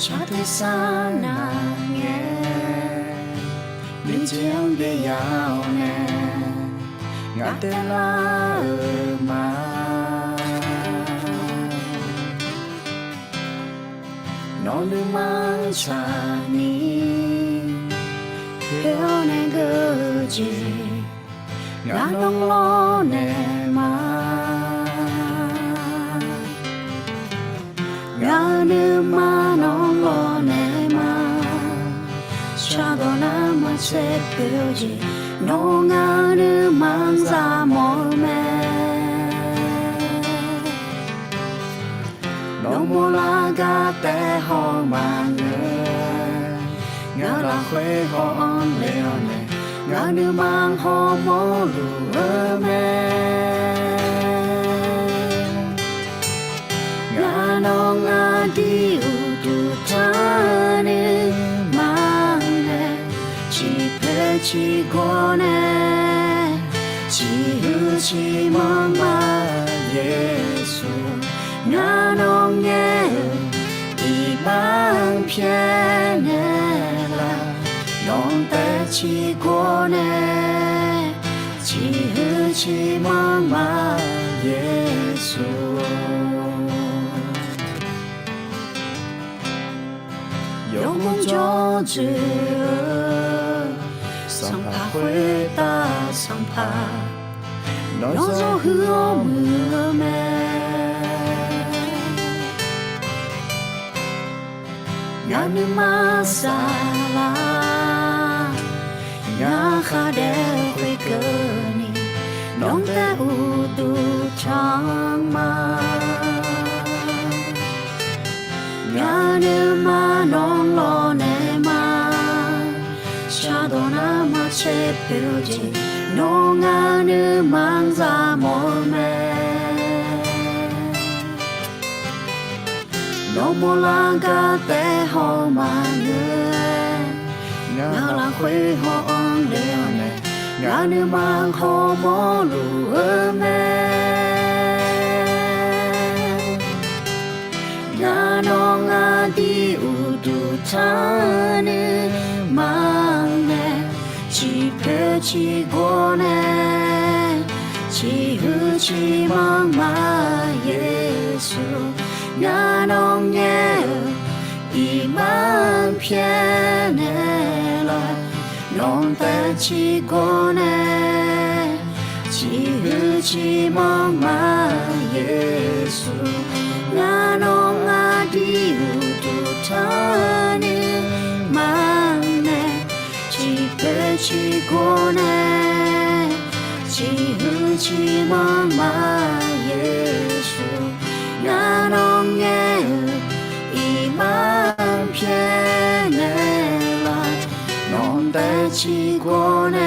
ชาติสานาเงมิเจียงเดียาวเนงาเตลามาโนลืมมันชานีเพื่อในเกจีงาลงล้อเนมางาเนื้อมาน้องล้อเนมาชาโดนามาเช็ดเปียวจีน้องงาเนื้อมันซามอลเมน้องโมลากาแต่หอมมาเนื้องาลาเควหอมเลวเนงาเนื้อมันหอมโมลูเมงาน้องงาดีอุดุทานิมังเนชีเพชีโกเนชีหูชีมังมาเยซูงาน้องเยอีบังเพียเนลาน้องแต่ชีโกเนชีหูชีมังมาเยซู永梦就只桑帕会打桑帕น้องจะหือมือแม่งานมาซาลางาคาเดคุยเกินีน้องแต่อุดูทางมางานมาน้องรอเนมาชาโดนามาเชเปลจีน้องงานมังซามอลเมน้องโมลากาแต่หอมมาเนื้องาลาเควหอมเลวเนงานมังหอมโมลูเมงาน้องงาดีอุดุทานิมังเนชีเพชีโกเนชีหูชีมังมาเยซูงาน้องเยอีมังเพียเนลาน้องแต่ชีโกเนชีหูชีมังมาเยซูงาน้องงาดีอุดุทานิมังเนชีเพชีโกเนชีหูชีมังมาเยซูงาน้องเยอีมังเพียเนลาน้องแต่ชีโกเน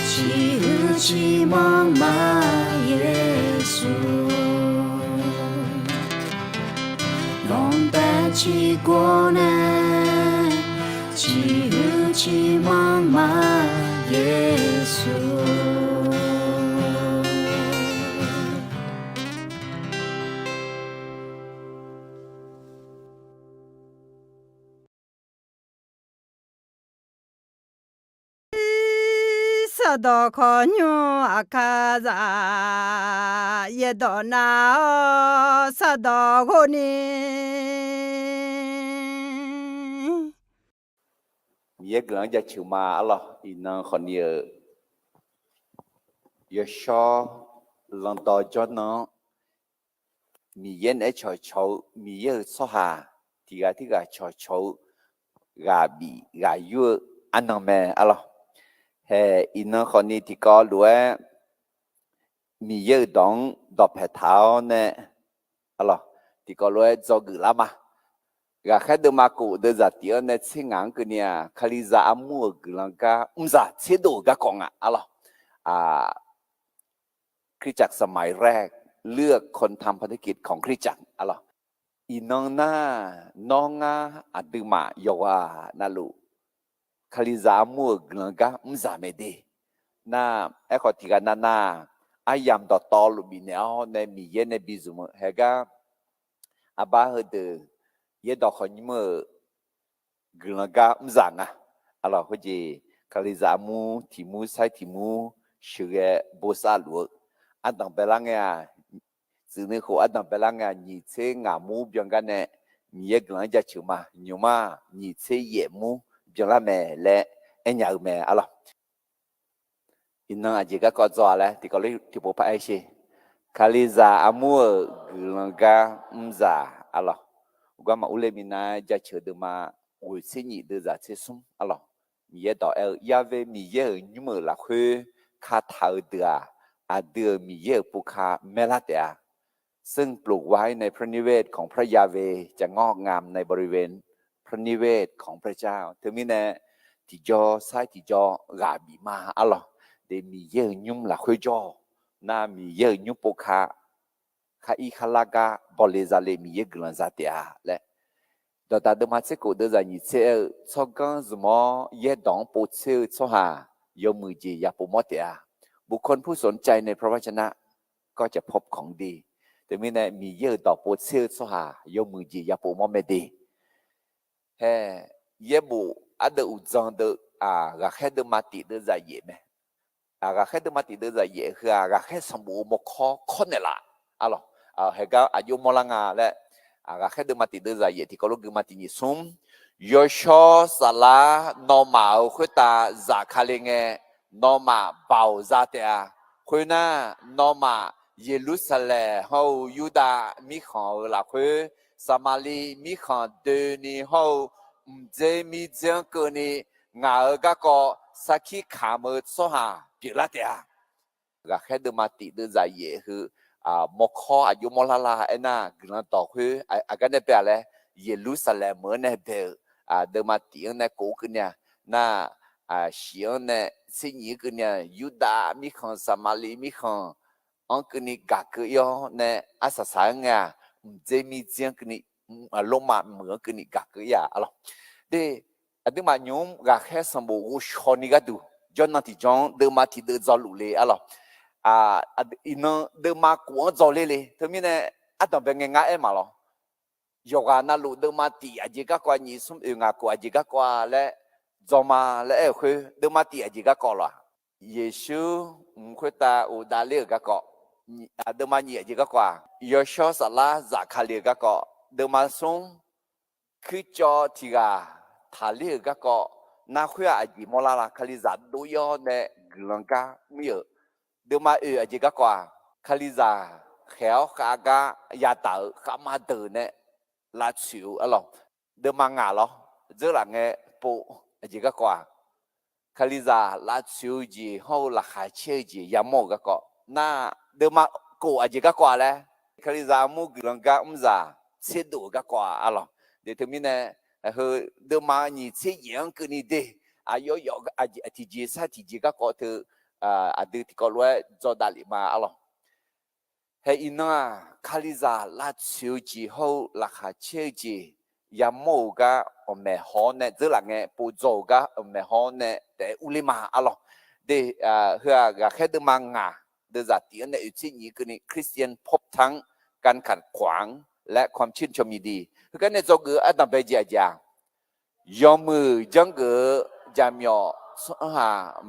ชีหูชีมังมาเยซูน้องแต่ชีโกเนชีหูชีมังมาเยซูสะดอขอญูอาคาซาเยดอนาสะดอโกนีมีกำลังจะชิวมาอะไรอีนั่งคนเดียวยชอลังต่อจอน้องมีเย็นไอชอชอมีเยอะสหาที่กาชอชอกาบีกายูอันนั้นแม่อะไรเฮอีนั่งคนนี้ที่ก็รู้ว่ามีเยอะดองดอกแผ่เท้าเนี่ยอะไรที่ก็รู้ว่าจะกุลามากาแค่เดินมากูเดินจากที่นั่นเชิงอังกันเนี่ยคาลิซาอามัวกุลังกาจะเชื่อดูกะกงอะไรคริสตจักรสมัยแรกเลือกคนทำภารกิจของคริสตจักรอะไรอีน้องน้าอดึมาโยวานาลูคาลิซามัวกุลังกาจะไม่ดีน่าไอ้คนที่กันน่าอายามต่อตอลูบินเนาะในมีเย็นในบิซุมเฮกาอาบาเฮเด也到好你们个人家唔rằng啊，阿拉或者卡里扎木题目赛题目学个波萨路，阿当别啷个呀，只能和阿当别啷个，你这阿木边个呢？你也个人家求嘛，牛嘛，你这也木边拉咩嘞？哎呀咩阿拉，因那阿姐个搞做嘞，提个哩提不拍些，卡里扎阿木个人家唔za阿拉。gua ma ule mina ja che de ma ul se ni de za che sum alors mi ye do el ya ve mi ye nyu me la khue kha thao de a de mi ye pu kha me la de ซึ่งปลูกไว้ในพระนิเวศของพระยาเวจะงอกงามในบริเวณพระนิเวศของพระเจ้าเธอมีแน่ที่จอซ้ายที่จอกาบีมาalors de mi ye nyu la khue jo na mi ye nyu pu kha khá y khá la ga bỏ lê ra lê mi ye glan za tia lệ đó ta đâm mắt sẽ cố đưa ra nhị chế cho con dù mò ye đóng bộ chế cho hà yoมือจียาปูมอเตียบุคคลผู้สนใจในพระวจนะก็จะพบของดีแต่มีในมีเยอะต่อปูเชื่อcho hà yoมือจียาปูมอไม่ดีเฮ้เยบุอันเดอุจงเดกะแค่เดมาติเดจะเย่ไหมกะแค่เดมาติเดจะเย่คือกะแค่สมบูรณ์มกข้อเนี่ยละอ๋อhay cái ayu molanga le aga khed mati de za ye ti ko lu mati ni sum yo sho sala normal khweta za khalenge normal bao za te a khwena normal jerusalem ho yuda mi kho la khwe samali mi kho de ni ho mje mi jang ko ni nga ga ko sakhi kham so ha pi la te a aga khed mati de za ye huมอคออายุมอลาลาเอ็น่ากลันต่อคือกันเนี่ยเป็นอะไรเยรูซาเล็มเหมือนเนี่ยเดิมมาตีเนี่ยกูกันเนี่ยน่าเสียงเนี่ยสิ่งนี้กันเนี่ยยูดามีของสมาลีมีของอันกันนี่กักยอเนี่ยอาศัยสังอ่ะเจมีเจียงกันนี่ลงมาเหมือนกันนี่กักยาอะไรเดี๋ยวเดิมมาโยมกักแค่สมบูรณ์ชนิกันดูจนนาทีจงเดิมมาที่เดินจอลุเลยอะไรอินเดิมมากวนจอเลยทั้งนี้เนี่ยอันต้องเป็นง่ายๆมาหรอยกนั่นลูเดิมมาตีอาจิกากว่านี่สมเองกว่าอาจิกากว่าและจอมาและคือเดิมมาตีอาจิกากว่าเยซูคุยตาอุดาลีกากว่าเดิมมานี่อาจิกากว่าโยชอสลาจากคาลีกากว่าเดิมมาส่งคือจอที่กาทาลีกากว่าน่าคุยอาจิมอลาลาคาลิซาดูยอเนี่ยกลังกามีเดิมมาอาจิกากว่าคาลิซาเขียวขากายาตาขามาเดินเนี่ยลาชิวอะไรเดิมมางาหรอเจอหลังเงี้ยปูอาจิกากว่าคาลิซาลาชิวจีเขาหลักหาเชื่อจียามโมกก็น่าเดิมมากูอาจิกากว่าเลยคาลิซามูกลังกาอุมซาเสียดูกากว่าอะไรเดี๋ยวถึงมีเนี่ยเดิมมานี่เสียยังกันนี่เดอายุยอกอาทิจีซาทิจีกากว่าเธอดูที่ก็รู้จอดาลิมาอะไรเฮ้ยน่าคาลิซาลาชิวจีเขาหลักหาเชื่อจียามโมกะอเมฮอนเนี่ยเจอหลังเงี้ยปูโจกะอเมฮอนเนี่ยแต่อุลิมาอะไรเดี๋ยวเฮือกะแค่เดิมมางาเดี๋ยวจากที่อันเนี่ยอยู่ที่นี่คือนี่คริสเตียนพบทั้งการขัดขวางและความชื่นชมยินดีคือกันเนี่ยโจกืออันนั้นไปเจียจางยอมมือจังกือจามยอ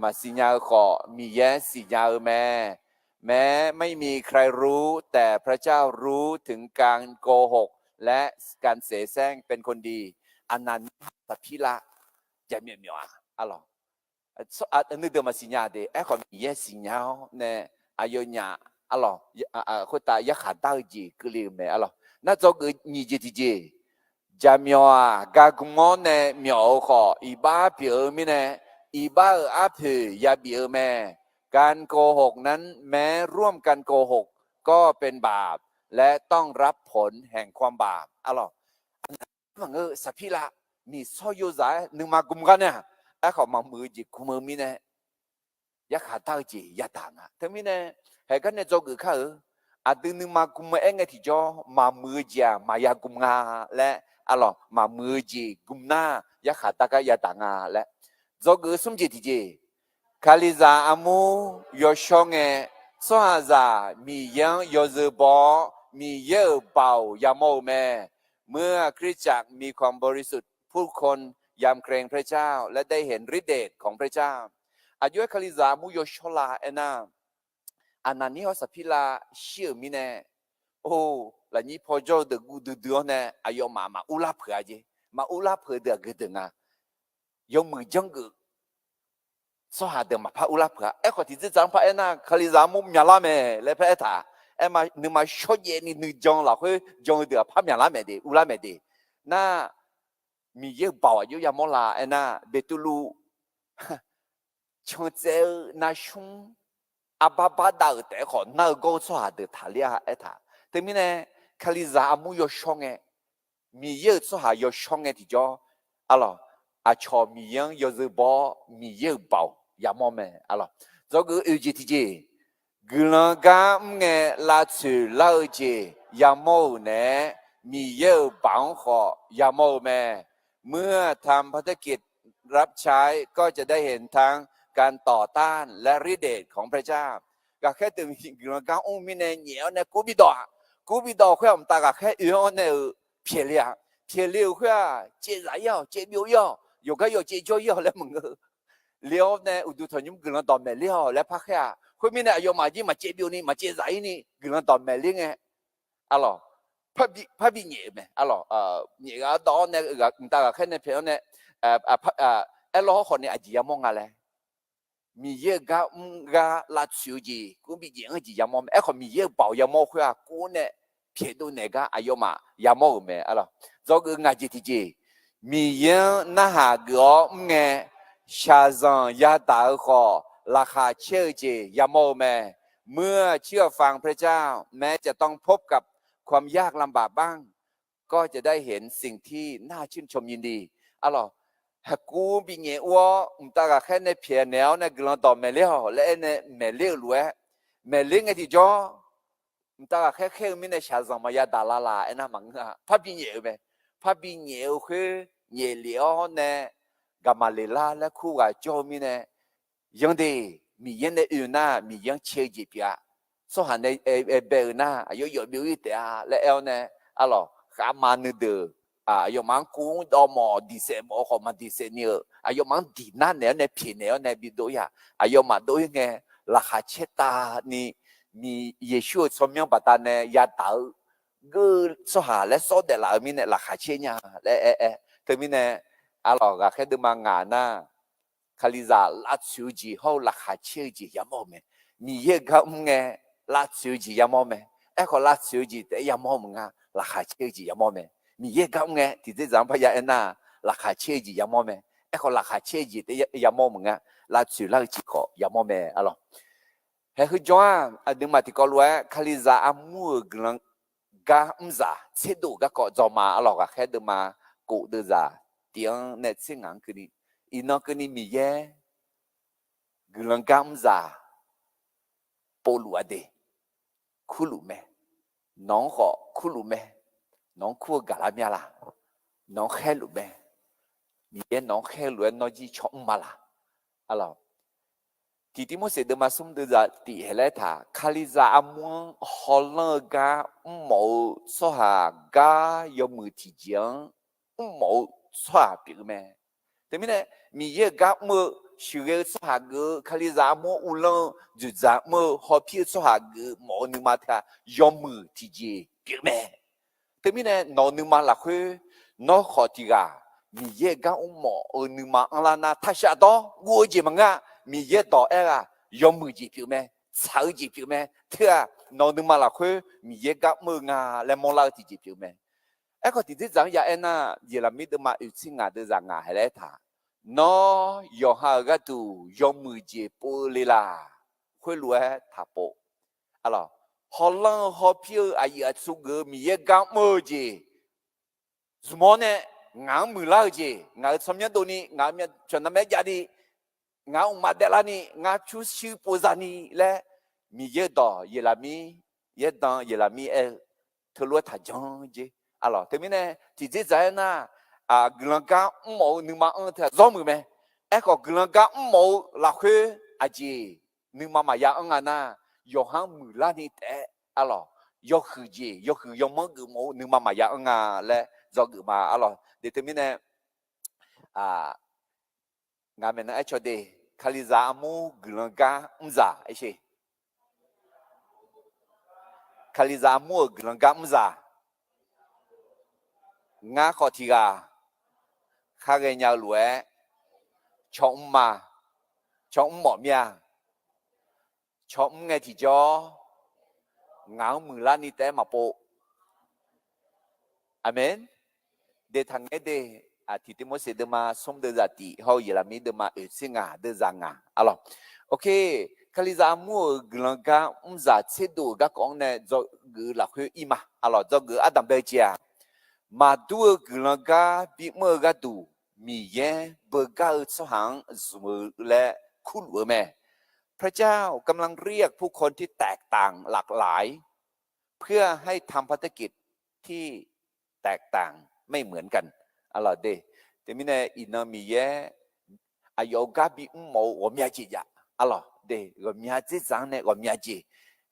มาสิญญาขอมีแย่สิญญาแม้ไม่มีใครรู้แต่พระเจ้ารู้ถึงการโกหกและการเสแสร้งเป็นคนดีอันนั้นสัพพิละจะมีมีอ่ะอะไรอันนี้เดิมมาสิญญาเดไอ้คนมีแย่สิญญาเนี่ยอายุเนี่ยอะไรคนตายขาดดาวจีก็เลยไม่อะไรนั่นจะคือนี่จีจะมีอ่ะกากุมอนเนี่ยมีอ่ะขออีบ้าเปียมีเนี่ยอีบ้าอาเพยาเปียแม่การโกหกนั้นแม้ร่วมกันโกหกก็เป็นบาปและต้องรับผลแห่งความบาปอะไรมันสัพพิละมีโซยุสายหนึ่งมากุมกันเนี่ยไอ้เขามามือจีกุมมือมีเนี่ยยักษ์ขาดจียัดต่างอ่ะทั้งมีเนี่ยให้กันเนี่ยโจกุเขาดึงหนึ่งมากุมเองไงที่จ่อมามือจีมายากุมงาและอะไรมามือจีกุมหน้ายักษ์ขาดก็ยัดต่างอ่ะและโจกุสมจิตจีคาลิซาอามูยอชงเอสวาซามียังยอซบอมีเยอะเบายามโมเม เมื่อคริสตจักรมีความบริสุทธิ์ผู้คนยำเกรงพระเจ้าและได้เห็นฤทธิเดชของพระเจ้าอายุคาลิซามุโยชลาเอนาอานานิฮอสพิลาเชื่อมิเนโอ้ละนี้พอโจเดกูดูเดือนเนอายุมาอุลาเผือจีมาอุลาเผือเดือดเดืองายงมือจังกูสหาเดือมาพระอุลาเผือเอ้ขอที่จะจังพระเอนาคาลิซามุมยาลาเมและพระเอตาเอ้มานึมาชดเย็นนี่นึจังเราคือจังเดือพระยาลาเมดีอุลาเมดีน่ามีเยอะบ่าวอยู่ยามอลาเอน่าเบตุลูชงเจอนาชุงอาบาบาดาแต่ขอน่าก็สวาเดทาเลียเอท่าแต่มีเนี่ยคาลิซาอามุยชงเอมีเยอะสวายชงเอที่จ่ออะไรอาชอมียังยศบ่มีเยอะบ่าวยามอเมอะไรจะก็อุจิติเจกลังกามเงลาชื่อลาเจยามอเนี่ยมีเยอะบ่าวขอยามอเมเมื่อทำภารกิจรับใช้ก็จะได้เห็นทั้งการต่อต้านและฤทธิเดชของพระเจ้าก็แค่ตื่นกลางการอุ้มมีเนเหนียวในกูบิดอแค่ผมตากแค่อือในเพียเลียแค่เจ็ดไรเจ็ดบิอยู่ก็อยู่เจ็ดจ่อยแล้วมึงเลี้ยวในอุดุถยุมกลางตอนแม่เลี้ยวและพักแค่คุณมีเนี่ยอยู่มาจีมาเจ็ดบินี่มาเจ็ดไรนี่กลางตอนแม่เลี้ยงไงอะไรพระบิเหนียวไหมอะไรเหนียวตอนเนี่ยก็ตากแค่ในเพียงเนี่ยเอลล์คนเนี่ยอาจจะยังมองอะไรมีเยอะกาลาชิวจีกูมีเยอะจียามองเอ้คนมีเยอะเป่ายามองคุยกูเนี่ยเพียดูเนี่ยก็อายุมายามองไหมอะไรจะก็งานจีที่จีมีเยอะน่าหาเกาเงี้ยชาซังยาตาขอราคาเชื่อจียามองไหมเมื่อเชื่อฟังพระเจ้าแม้จะต้องพบกับความยากลำบากบ้างก็จะได้เห็นสิ่งที่น่าชื่นชมยินดีอะไรกูบิเงวัวตากแค่ในเพียแนวในกลางต่อเมลี่และในเมลี่รวยเมลี่ไงที่จ่อตากแค่มีในชาซังมายาดาลาไอ้น่ามังพับบิเงไหมพับบิเงคือเงลี่อ๋อเนี่ยกามาเลลาและคู่กับจ่อมีเนี่ยยังดีมียังในอื่นน่ะมียังเชื่อจีบยาสหันในเบลน่ะอายุบิวต์และเอลเนี่ยอะไรขามาเนื้อเดืออายุมันกูดอมอดีเซมอขอมาดีเซเนียอายุมันดีนั่นเนี่ยในผิวเนี่ยในบิดอยอายุมันด้วยไงราคาเชตานี่มีเยซูสมัยปัตตาเนี่ยยาตาก็สหาและโซเดลามีเนี่ยราคาเชเนี่ยและถึงมีเนี่ยอะไรก็แค่ดูมางานน่ะคาลิซาลาชิวจีเขาราคาเชจียามอมมีเยอะก็ไงลาชิวจียามอมขอลาชิวจีแต่ยามอมราคาเชจียามอมมีเยอะก็ไงที่จะจำพยานน่ะราคาเชจียามอมขอราคาเชจีแต่ยามอมลาชิวลาจิก็ยามอมอะไรเฮ้ยคือจ้าดึงมาที่กอลัวคาลิซาอามูกลังกาซาเสดูก็ก็จอมาอะไรก็แค่ดึงมากูดึงซาเตียงเน็ตสิ่งนั้นคือนี่อีนอกนี่มีเยอะกลังกาซาปลัวเดคุลุเมน้องขอคุลุเมน้องคู่กาลามีอะไรน้องแค่ลุเมมีเยน้องแค่ลุน้องจีชอบมาละอะไรที่มุสลิมมาสุ่มดูจากที่เฮเลท่าคาลิซาอามัวฮอลล์กาหมูสหากายมือที่จังหมูสหปีกแม่แต่ไม่เนี่ยมีเยอะกามือชื่อสหากคาลิซามัวอุลล์จุดจากมือฮอพีสหากหมูนึกมาท่ายมือที่จีปีกแม่แต่ไม่เนี่ยนอนนึกมาละคือนอขอที่กามีเยอะกาหมูนึกมาอันละน่าทัชดอกูจีมังะมีเยอะต่อยอมมือจีบไหมสาวจีบไหมเท่านอนนึกมาละคือมีเยอะกับมืองาและมองเราจีบไหมก็ที่ที่จังยาน่ะเยลามิดมาอุชิงาเดจังาให้ได้ท่านอยอหาก็ดูยอมมือจีบเลยล่ะคุยรวยท่าโปอะไรฮอลลังฮอพิวอายุสุกมีเยอะกับมือจีสมองเนี่ยงามือเราจีงาสมัยตัวนี้งาเมียชนน้ำแม่ยาดีงาอุมาเดลานีงาชูชิวโพซานีและมีเยอะต่อเยลามีเยอะต่อเยลามีทะลุทัจงจีอะไรแต่ไม่เนี่ยที่จะใจน่ะกลังกาหมูนึกมาเธอซ้อมมือไหมก็กลังกาหมูหลักคืออาจีนึกมายาน่ะยอหังมือลานีแต่อะไรยกคือจียกคือยอมมือหมูนึกมายาและ do gửi mà alo để tôi mình nè ngài mình nói cho đi khaliza amu gulanga umza ấy chứ khaliza amu gulanga umza ngã khó thì gà khá gây nhau lúa cho mà cho mỏ mía cho nghe thì cho ngáo mừng lan đi té mà bộ amen để thằng ấy để thì tôi muốn sẽ đưa mà xong đưa ra tí hầu như là mình đưa mà ở sinh đưa ra alo ok khaliza mua gulanga umza chế độ các con này do gửi là khuyên ima alo do gửi adam bây giờ mà đua gulanga bị mơ gà đủ mi ye bơ gà ở số hàng rồi lẽคุ้นหัวแม่พระเจ้ากำลังเรียกผู้คนที่แตกต่างหลากหลายเพื่อให้ทำภารกิจที่แตกต่างไม่เหมือนกันอะไรเด้แต่มีเนี่ยอินามีเยอายุกาบิอุโม我们จี呀อะไรเด้我们จีจังเนี่ย我们จี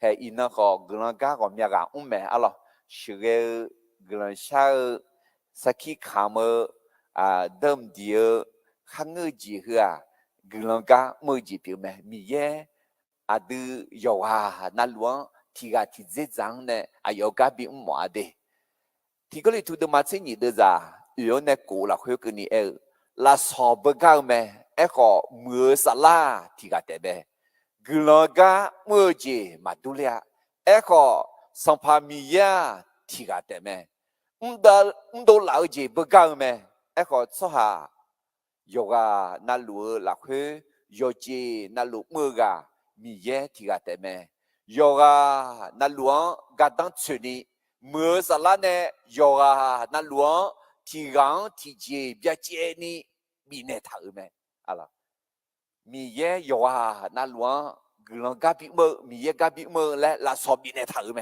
เฮอินาขอกลังกา我们กาอุ้มแม่อะไรชื่อกลังชาสักขีขามเดิมเดียวข้างเงยจีเหรอกลังกาเมื่อจีเปียวแม่มีเยดูยาวนั่นล้วนที่กาที่จีจังเนี่ยอายุกาบิอุโมเด้ที่ก็เลยถูกดมาเช่นนี้เด้อจ้าอยู่ในกูละคุยกันนี่ลาสอบกันไหมก็มือสลาที่กาแต่เบ้กลังกาเมื่อจีมาดูเลยก็สัมภามียาที่กาแต่เบ้ดูเหล่าจีบกันไหมก็สหายกนั่นรู้ละคุยยจีนั่นรู้มือกามีเยที่กาแต่เบ้ยกนั่นรู้กาดังชุนีเมื่อสลาเนี่ยยกนั่นล้วนที่รังที่เจ็บยาเจนี่มีเนธาไหมอะไรมีเยยกนั่นล้วนกลังกับบิมือมีเยกับบิมือและลาสอบมีเนธาไหม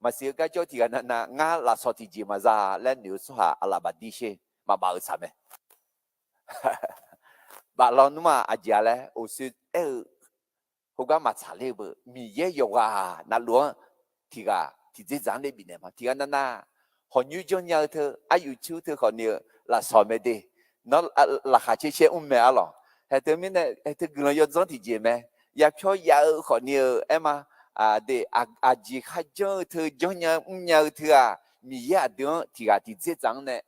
มาเสียกันเจ้าที่กันนะงาลาสอบที่เจ็บมาซาและนิวส์ฮะอะไรบัดดีเชมาบ่าวสามไหมบ่าวเราหนุ่มอาจารย์เลยโอ้สุดพวกมาชาเลบมีเยยกนั่นล้วนที่กาที่จะจังได้บินเนี่ยมาที่กันนั่นน่ะคนยูจงยาวเธออายุชูเธอคนนี้ละสอนไม่ได้นั่นละหาเชี่ยไม่เอาหรอกแต่เธอไม่เนี่ยเธอกลัวย้อนที่เจไหมอยากช่วยยาวคนนี้มาเดี๋ยวจีข้าเจ้าเธอจงยาวเธอมียาเดียวที่กันที่จะจังเนี่ย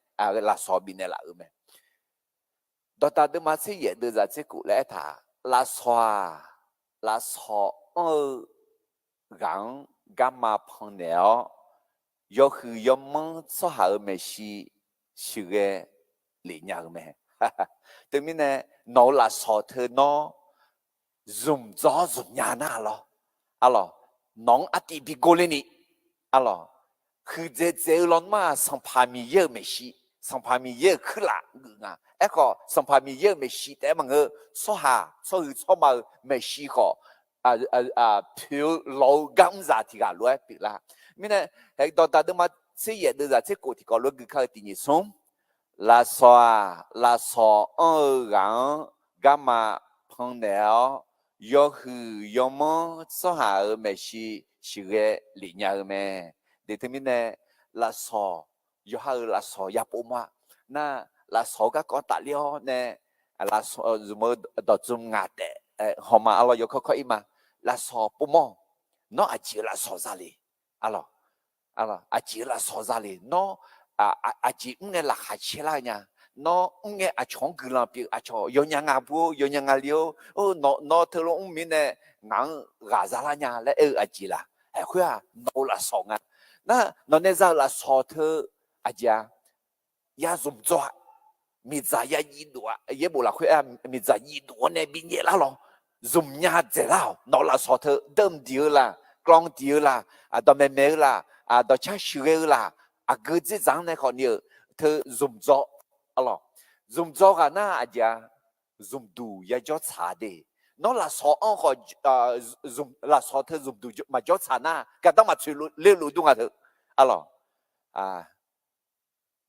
ละสอนบินเนี่ยละไหมตอนนั้นมาเสียเดี๋ยวจะเจ้ากูเลยท่าละสอนรังกามาพังเนี่ยยกคือยมสหายไม่ชีชื่อเลี้ยงไหมแต่มีเนี่ยน้องละสอเธอน้องซุ่มจ้อซุ่มยาหน้าหรออะไรน้องอติบิโกเลนี่อะไรคือเจ้าหลอนมาสัมภามีเยอะไม่ชีสัมภามีเยอะขึ้นละก็สัมภามีเยอะไม่ชีแต่มันสหายมาไม่ชีก็ผิวเรากำจัดที่กันรู้ไหมล่ะมิเนี่ยไอ้ตอนนั้นมาเสียเดือดเสียกูที่ก็รู้คือเขาที่นี่ส่งลาสอรังกามาพังเดียวยกคือยมสหายไม่ชีชื่อเลี้ยงไหมเดี๋ยวมิเนี่ยลาสอยกลาสอยาปุ่มน่ะลาสอก็ตัดเลี้ยวเนี่ยลาสอสมมติดอกจุ่มงัดเหอมมาอะไรยกเขาอีมาลาสอปุ่มน้ออาจีลาสอซาลีอะไรอาจีลาสอซาลีน้ออาจีเนี่ยละหาเชล่าเนี่ยน้อเนี่ยอาชงกุลาปีอาชอยยังงาบูยยังงาเลี้ยวน้อเธอลงมีเนี่ยงังกาซาลาเนี่ยและอาจีละเฮ้ยน้อลาสองน้อเนี่ยจะลาสอเธออาจารย์ยาซุ่มจ้ามีใจยายีดัวเย่บุละคุยมีใจยีดัวเนี่ยบินเยล่ะหรอซุ่มยาเจล่าน้อลาสอเธอเดิมเดียวละกลองเดียวละดอมเมล่ะดอชาชิเวล่ะเกิดจะจังในคนนี้เธอซุ่มจ้าอะไรซุ่มจ้ากันน่ะอาจารย์ซุ่มดูยาจ้าชาเดน้อลาสออันเขาซุ่มลาสอเธอซุ่มดูมาจ้าชาน่ะก็ต้องมาช่วยเลี้ยงลูกด้วยเธออะไร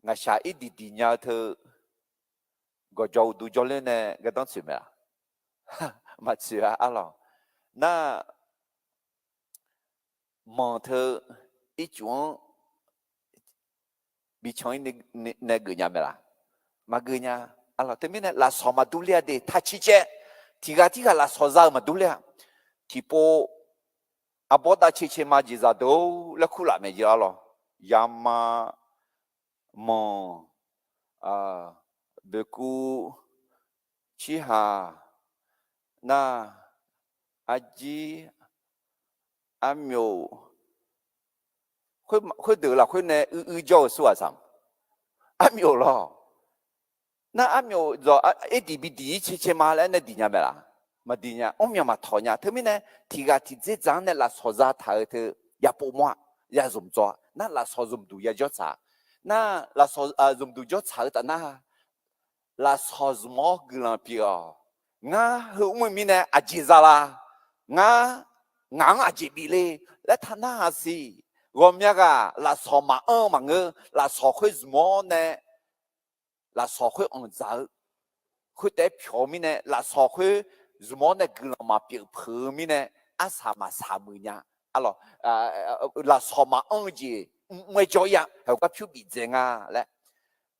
งั้นชาอีดีๆเนี่ยเธอก็จะดูจอเล่นเนี่ยก็ต้องช่วยไหมล่ะมาช่วยอะไรน่ะมองเธออีจวน bichon ne gunya mela magunya alors termine la soma dulia de tachiche tiga la soza ma dulia tipo aboda chiche ma jiza do la kula me jalo yama mon beku chiha na aji amyo khôi được là khôi này cho số sang amyo lo na amyo rồi ADBD chỉ mà lại này đi nhà mẹ la mà đi nhà ông nhà mà thọ nhà thế mình này thì cái thì dễ dàng này là số ra thay thế ya bộ mua ya dùng cho na là số dùng đủ ya cho sa na là số dùng đủ cho sa ta na là số dùng mua gần bia nga hữu mình này aji ra la nga ngang aji bị lệ lại thằng na gì gồm nhà là số mà mà ngơ là số khối mua này là số khối ông giáo khối để biểu mình này là số khối mua này gần mà biểu phơi mình này sao mà sao mới nhá alo là số mà ông gì mới cho ya hay có biểu bị gì lại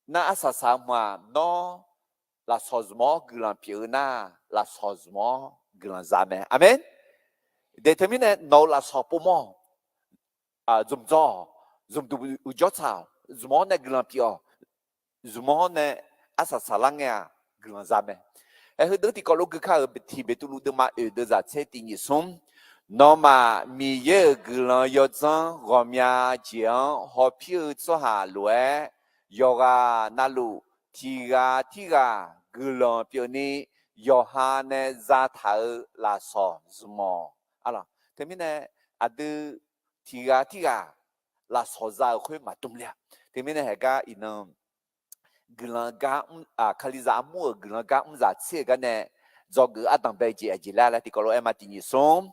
na sao mà nó là số mua gần biểu na là số mua gần giá mẹ amen để thế mình này nó là số bộ mò dùng cho dùng đủ cho sao dùng này gần biểu dùng này sao lang ya gần giá mẹ hơi đỡ thì có lúc cứ khai thì biết tụi đứa mà ở đứa giả chế tình như sống nó mà mi ye gần yo chân gom ya chiang họ phiêu cho hà lúa yoga nalu thiga gần biểu ni yo ha ne za thảo là so zmo ala thế mình này adu thiga là so za khơi mà tum lia thế mình này hay cả inam gần ga khaliza mua gần ga za chia cái này do người adam bây giờ chỉ là thì có lẽ em tin như sống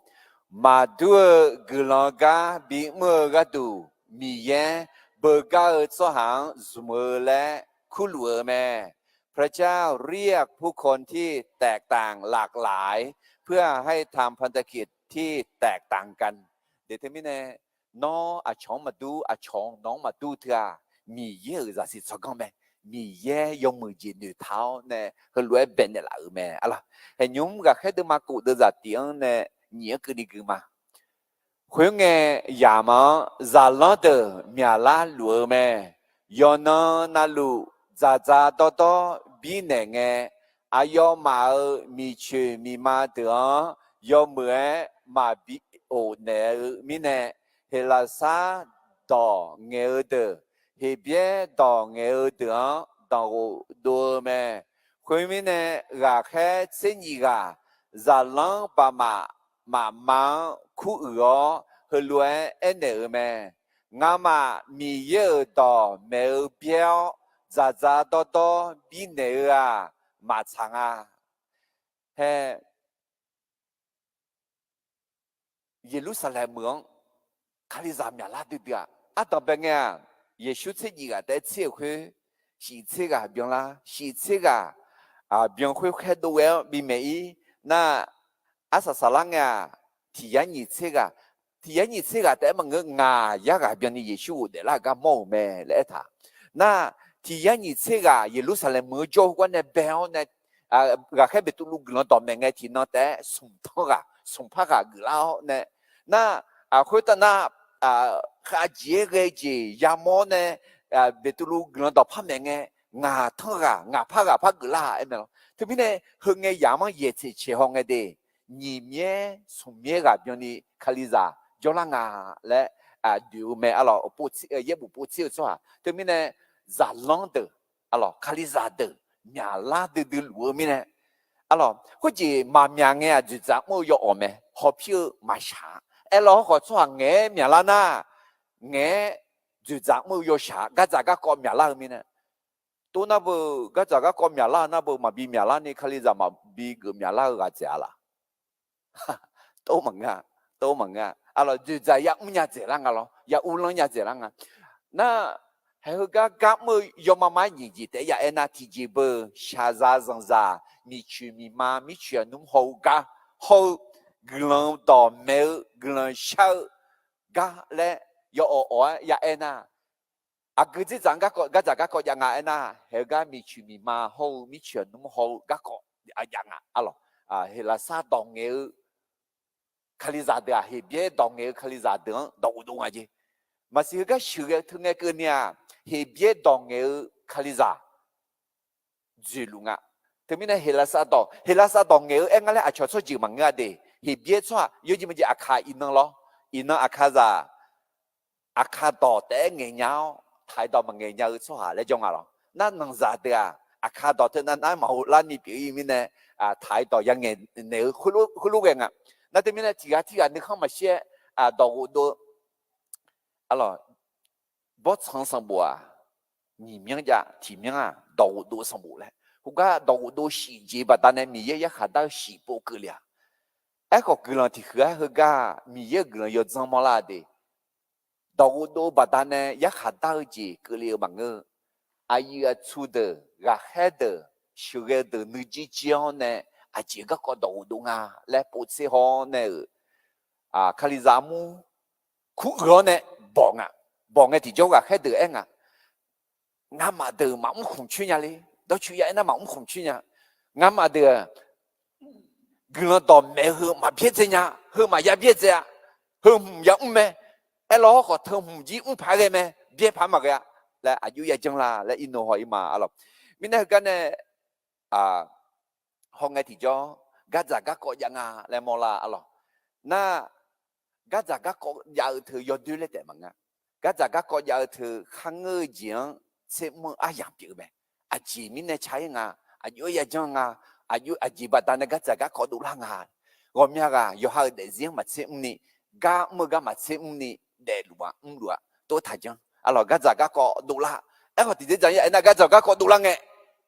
mà đua gần ga bị mua cái đủ mì ye bờ ga ở chỗ hàng zmo lẽ khu lúa mẹพระเจ้าเรียกผู้คนที่แตกต่างหลากหลายเพื่อให้ทำพันธกิจที่แตกต่างกันเดี๋ยวทีนี้เนี่ยน้องอาชองมาดูอาชองน้องมาดูเถอะมีเยอะจะสิสกังแม่มีเยอะยงมือจีนอยู่เท้าเนี่ยเขารวยเป็นเนี่ยละแม่อะไรเห็นยุ่งกับแค่เดินมากูเดินจากเตียงเนี่ยเหนียวคือดีคือมาคุยไงอย่ามาซาลาเดอเมียลาลัวแม่ยอนนาลูจ้าโตบีเนงอายอมามีชื่อมีมาเดือยอมือมาบีโอเนมีเนเฮลาซาดอเงเดเฮเบียดอเงเดดอดัวแม่คุยมีเนกาแค่เส้นยีกาซาลังปามาคู่เฮลวยเอเนแม่งามามีเยอะดอเมเบียวจ้าโตบีเนื้อมาชังเฮเยรูซาเล็มเมืองคาลิซามีอะไรดีอ่ะตอนเป็นไงเยซูเชื่อยี่กันแต่เชื่อคือสิเชื่อกันbien啦สิเชื่อกันbienคือแค่ดูเอบีเมย์น่ะสาลังที่ยันยี่เชื่อกันแต่มันงายากbienนี่เยซูเดี๋ยวละก็มองแม่เลยท่าน่ะที่ยันยี่เชื่อกันเยรูซาเล็มเมืองโจกว่าเนี่ยเบลเนี่ยก็แค่เป็นตัวลูกหลานต่อแม่ไงที่นั่นแต่สมทอกสมพักกุลาเนี่ยน่ะคุยแต่น่ะข้าเจี๊ยกจียามอเนี่ยเป็นตัวลูกหลานต่อพ่อแม่ไงงาทอกงาพักกุลาเอ็มเนาะทีนี้เนี่ยเฮงไงยามอเย่เชี่ยห้องไงเดนี่เมียสมเมียกับยอนี่คาลิซาจอลังและดูแม่อะไรปุ๊บเย็บปุ๊บสิวชัวทีนี้เนี่ยซาลังเดอะไรคาลิซาเดมีอะไรดูลัวมีเนี่ยอะไรก็จีมาเมียเงี้ยจุดจ้าไม่ยอมไหมหอบผิวมาช้าเราขอชัวเงี้ยมีอะไรนะเงี้ยจุดจ้าไม่ยอมช้าก็จะก็มีอะไรมีเนี่ยตัวนั้นบุก็จะก็มีอะไรนั้นบุมาบีมีอะไรนี่คาลิซามาบีก็มีอะไรก็จะอะไรโตมังอะไรจุดจ้าอยากมีอะไรจะรังอะไรอยากอุ่นอยากจะรังน่ะให้เขาก็มือยอมมาหยิบจีแต่อยากนาทีจีบชาซาซังซามีชื่อมีมามีชื่อนุ่มเขาก็เขากลังต่อเมลกลังเช่าก็และอยากอยากนา个这张个这个样啊那，那个米去米嘛好，米全那么好，个样啊，阿咯迄拉萨当个卡里扎的啊，迄别当个卡里扎的，动啊去，嘛是个修个同个呢，迄别当个卡里扎，住路啊，特别呢迄拉萨当个，俺咧阿悄悄就问个的，迄别错，有几么子阿卡伊能咯，伊能阿卡扎，阿卡到的眼鸟。太多么个鸟错下来种啊咯，那能咋的啊？啊看到的那冇那你表演面呢啊太多人眼你呼噜个啊，那对面呢提下你看嘛些啊到我都啊咯，不成什么啊？你名家提名啊到我都什么嘞？我讲到我都细节吧，但係米也看到细部个了，哎个个人提和个米也个人要怎么啦的？到我都把它呢，也看到几个了嘛个，啊一个出的，啊海的，修个的，你之间呢，啊几个个到都啊，来不吃好呢，啊卡里扎姆，苦个呢，棒个地叫个海的哎啊，俺妈的嘛唔空去呀哩，到去呀那嘛唔空去呀，俺妈的，个人到没喝嘛别这样，喝嘛也别这样，喝唔也唔咩。哎，老好听唔知唔拍嘅咩？别拍嘛嘅呀！嚟阿有嘢種啦，嚟印度可以嘛？阿咯，明天跟呢啊，學嘅題咗，家陣家個人啊，嚟冇啦阿咯。那家陣家個有條有對咧點樣啊？家陣家個有條行嘅人，即麼阿樣表咩？阿前面嘅菜啊，阿有嘢種啊，阿有阿幾百單嘅家陣家個都啷啊？我咩啊？有下嘅人咪即唔呢？家麼家咪即唔呢？để lúa lúa tôi thay chăng alo gác giả gác có đô la em có thể thấy rằng em gác giả gác có đô la nghe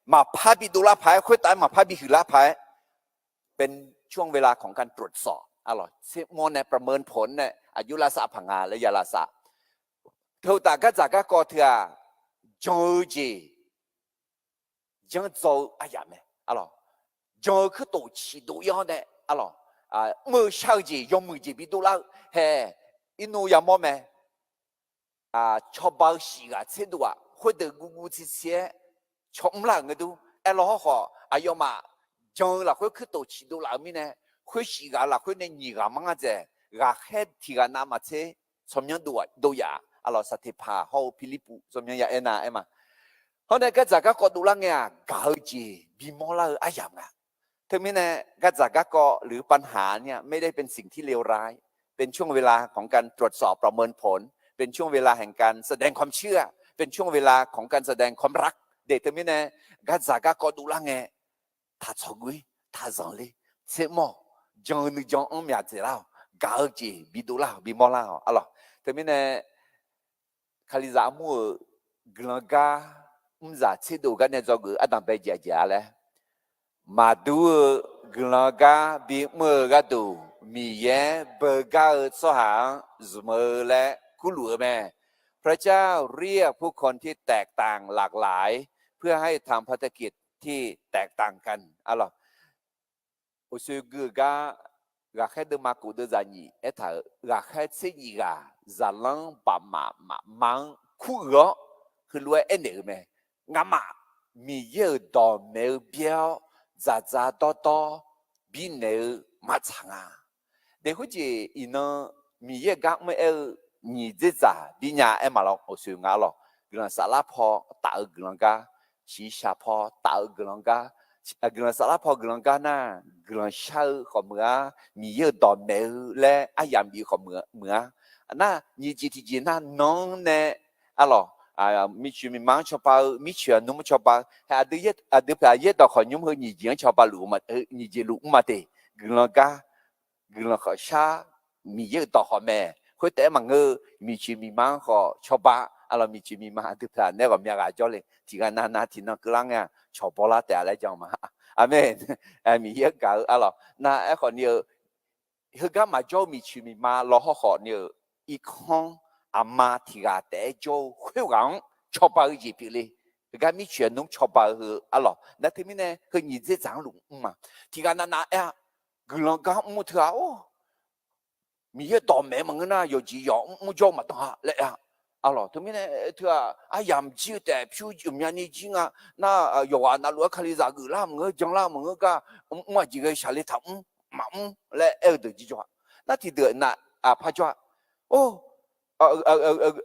mà phá bị đô la phá khuyết tán mà phá bị hư la phá เป็นช่วงเวลาของการตรวจสอบalo เชื่อมเนี่ยประเมินผลเนี่ยอายุราษาพังงาและยาราษาเท่าแต่กษัตริย์ก็เถอะจงจียังโจอะไรเนี่ยalo จงคือตัวชีตัวยอเนี่ยalo มือเช่าจียงมือจีบิดละเฮ้อินูยามอแม่ชอบบ้าสีกาเสดูอ่ะคนเด็กกูที่เสียชอบหลังก็ดูเออเราขออายุมาจังละคนคือตัวชีดูหลังมีเนี่ยคนสีกาละคนเนี่ยยี่กามังอาเจกาแค่ที่กานามาเชสมยังดูยาเราสถิตภาเขาฟิลิปปินส์สมยังยาเอ็น่ะเอ็มเขาเนี่ยก็จะก็ดูหลังเนี่ยกาจีบีมอลาอายุอ่ะถึงแม้เนี่ยก็จะก็หรือปัญหาเนี่ยไม่ได้เป็นสิ่งที่เลวร้ายเป็นช่วงเวลาของการตรวจสอบประเมินผลเป็นช่วงเวลาแห่งการแสดงความเชื่อเป็นช่วงเวลาของการแสดงความรักเด็กตัวนี้นะกษัตริย์ก็ดูแลไงถ้าชกุยถ้าจังเลยเชื่อมจังนึกจังมีอะไรแล้วกาจีบิดูแล้วบิมอแล้วอ๋อตัวนี้นะคาลิซามูกลางกาจะเชื่อดูกันเนี่ยจะกูอันนั้นไปเจียเลยมาดูกลางกาบิมือก็ดูมีเย่เบกาสหางสมอและกุหลวแม่พระเจ้าเรียกผู้คนที่แตกต่างหลากหลายเพื่อให้ทำภารกิจที่แตกต่างกันอะไรอุสุกุกากาแค่เดิมากูเดินจานีเอถากาแค่สิ่งกาจาลังปามามังคู่เหรอคือรวยเอ็นเดอร์แม่งามามีเยอะต่อเมลเบียวจ้าต่อบินเนอมาจังอ่ะเดี๋ยวเขาจะอินมีเยอะกักไม่你这咋比伢哎嘛咯？我说伢咯，个人沙拉坡打个人家，西下坡打个人家，个人沙拉坡个人家呐，个人烧好么啊？米有到没嘞？啊呀米好么啊？那你今天那农呢？啊咯，米去米忙吃饱，米去农么吃饱，还得把一到好农和你讲吃饱路嘛，你这路嘛的，个人家个人好烧米有到好没？คนแต่มังมีชีมีมังก็ชอบบ้าเรามีชีมีมังทุกท่านเนี่ยก็มีอะไรจ้าเลยที่กันนาที่นั่งกลางเนี่ยชอบบ้าแต่อะไรจังมาอาเมนมีเยอะกันอะไรน่าไอ้คนเนี่ยเฮกันมาจ้ามีชีมีมังเราเขาเนี่ยอีกคนอามาที่กันแต่จ้าคุยกันชอบบ้าจีบเลยเฮกันมีชีนุ่งชอบบ้าอะไรนั่นที่มีเนี่ยคือ你这长路嘛ที่กันนาไอ้กลางกันมุทาโอมีเยอะต่อแม่มึงนะอยู่จีหยองมุจอมาต่อเลยอ่ะ啊咯，他们呢，他啊养鸡的，漂就面你鸡啊，那有啊，那罗卡里咋个啦？我讲啦，我个我几个下里头嘛来的几句话，那提的那啊怕句哦，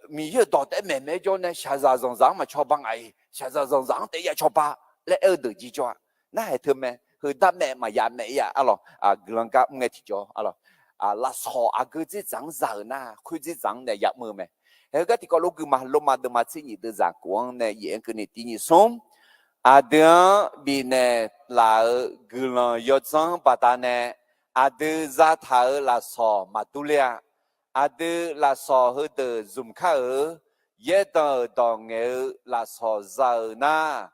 米也到底慢慢叫呢，下山上嘛敲帮哎，下山上的也敲把来的几句话，那还他们和他们嘛也没呀，啊咯啊，个人家爱提叫啊咯啊，拉草啊个这长手呢，看这长的也么没。Hega ti kalau gemah loma de mati ni de zakuang ne yen ke ni ti ni som ada bine la gelang yo zang patane ada za tha la so matulia ada la so he de zum kha ye de dong nge la so za na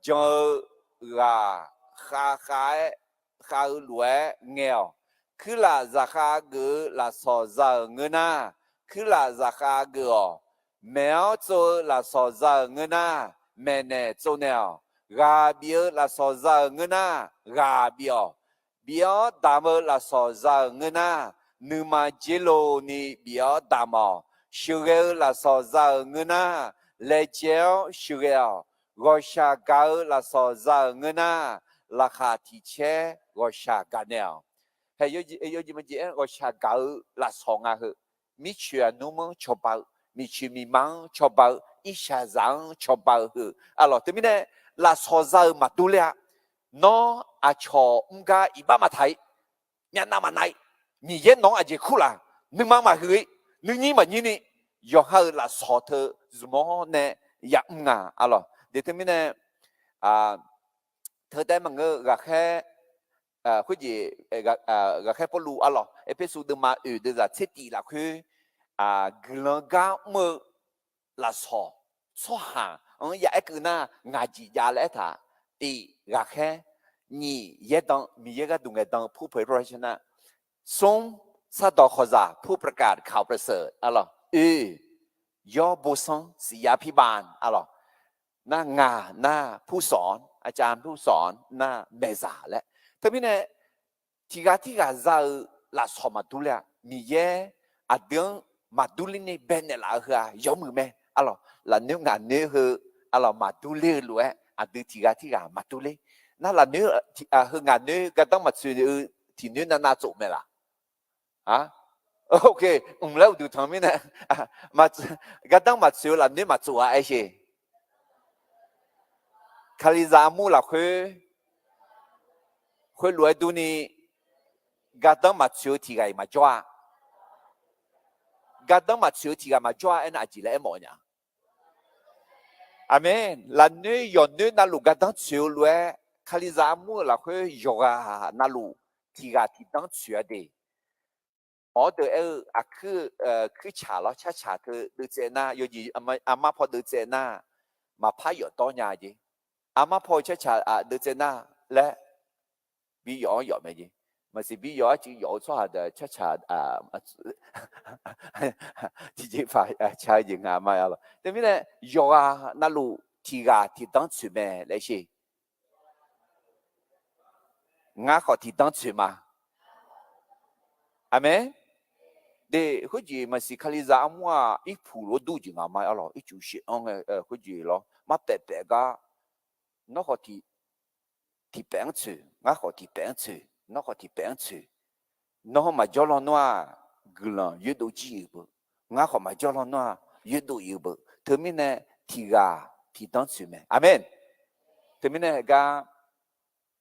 jo ga kha kha kha lue nghèo cứ là za kha ge la so za nge na cứ là za kha ge mèo cho là so za nge na mè nè cho nèo gà bia là so za nge na gà bia đam là so za nge na nu ma jelo ni bia đam sugar là so za nge na lê chéo sugar gò sha gà là so za nge na là khá thì che gò sha gà nèo hay yo gì mà gì gò sha gà là so nga hư mi chuyện nu mơ cho bao mi chuyện mi mang cho bao ít xa rằng cho bao hư alo thế mi nè là so za mà tu lẹ nó à cho ga iba mà thấy nhà nào mà này mi yên nó à gì khu là nương mang mà hư nương nhí mà nhí nè yo hư là so thơ zmo nè ya nga alo để thế mi nè à thơ đây mà ngơ gà khe cái gì gà khe polu alo episode mà từ ra chết đi là cái gương gạo mơ là so hàng ya cái na ngài chỉ ya lẽ thà đi gà khe nhị yết đong mi yết cái đúng cái đongผู้เผยพระวจนะทรงสะดอกขจาผู้ประกาศข่าวประเสริฐอะไรย่อบุษงศิยาพิบาลอะไรหน้างาหน้าผู้สอนอาจารย์ผู้สอนหน้าเบซาและทั้งนี้เนี่ยที่กาจะลาสมาดูเลยมีเยอะเดือนมาดูเลยเนี่ยเป็นเนี่ยละเหรอยอมมือไหมอะไรละเนื้องานเนื้อเหรออะไรมาดูเลยรู้ไหมเดือนที่กามาดูเลยนั่นละเนื้อเหงานเนื้อก็ต้องมาซื้อที่เนื้อน่าจบไหมล่ะโอเคแล้วดูทำไมเนี่ยมาก็ต้องมาซื้อละเนื้อมาจบอะไรสิคาริซามูล่ะคือรวยดูนี่ก็ต้องมาซื้อที่ไงมาจ้าก็ต้องมาซื้อที่ไงมาจ้าเอ็นอาจิเล่หมดเนี่ยอาเมนละเนื้อยนเนื้อนั่นลูกก็ต้องซื้อรวยคาริซามูล่ะคือยกนั่นลูกที่ต้องซื้อดีอ๋อเดี๋ยวคือฉาแล้วฉาเธอดูเจน่าอยู่ดีอาม่าพอดูเจน่ามาพายอยู่ต่อหน้าจีอาม่าพอฉาดูเจน่าและ比较有没的，嘛是比较就有出来的恰直接发查人啊嘛了，对不对？有啊，那路提当出咩那些，俺好提当出嘛，阿妹，de 好似嘛是卡里扎么一普罗都就阿嘛了，一就是好似咯，嘛白白个，那好提饼出。ngã khỏi thì bén chữ nó khỏi thì bén chữ nó mà cho nó gửi yếu tố gì bự ngã khỏi mà cho nó yếu tố gì bự thứ mình này thì thì当chữ mẹ amen thứ mình này ga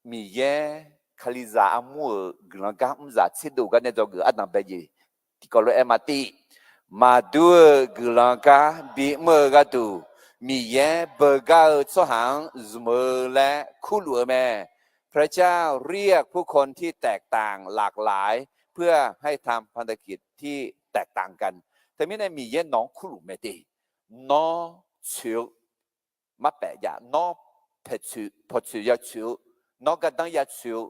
mi ye khaliza amu gửi ga za chế độ cái này cho gửi ăn bây giờ thì có lẽ em mà đưa gửi ga bị mơ ga tu mi ye bờ ga cho hàng mơ lẽ khu lúa mẹพระเจ้าเรียกผู้คนที่แตกต่างหลากหลายเพื่อให้ทำพันธกิจที่แตกต่างกันแต่ไม่ได้มีเย็นน้องคู่ไม่ดีน้องชิวมาแปะยาน้องเพชรพอชิวยาชิวน้องก็ต้องยาชิว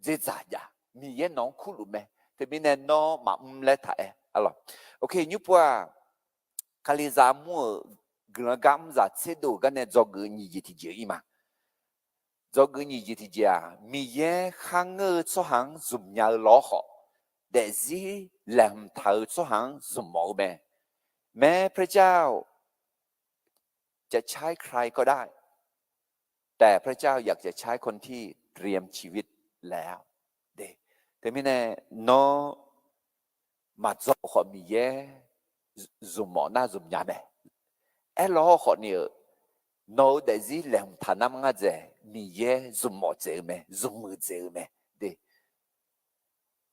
เจ๊จ่ายามีเย็นน้องคู่ไม่แต่ไม่ได้น้องมาเล่ถ่ายอะไรโอเคยุบว่าคาลิซามัวกระกำจะเสด็จกันเนี่ยจอกุนี่ยี่ที่เจอมา做个你一天家，米耶行儿做行做伢老好，但是两头做行做毛病。แม้พระเจ้าจะใช้ใครก็ได้แต่พระเจ้าอยากจะใช้คนที่เตรียมชีวิตแล้วเด็กแต่ไม่แน่นอมาจบขอมีเย่ซุมหมอหน้าซุมยาแม่เอลอขอเนี่ยโนเดซิแหลมฐานะมันก็จะมีเย่ซุมหมอเจอไหมซุมมือเจอไหมเด็ก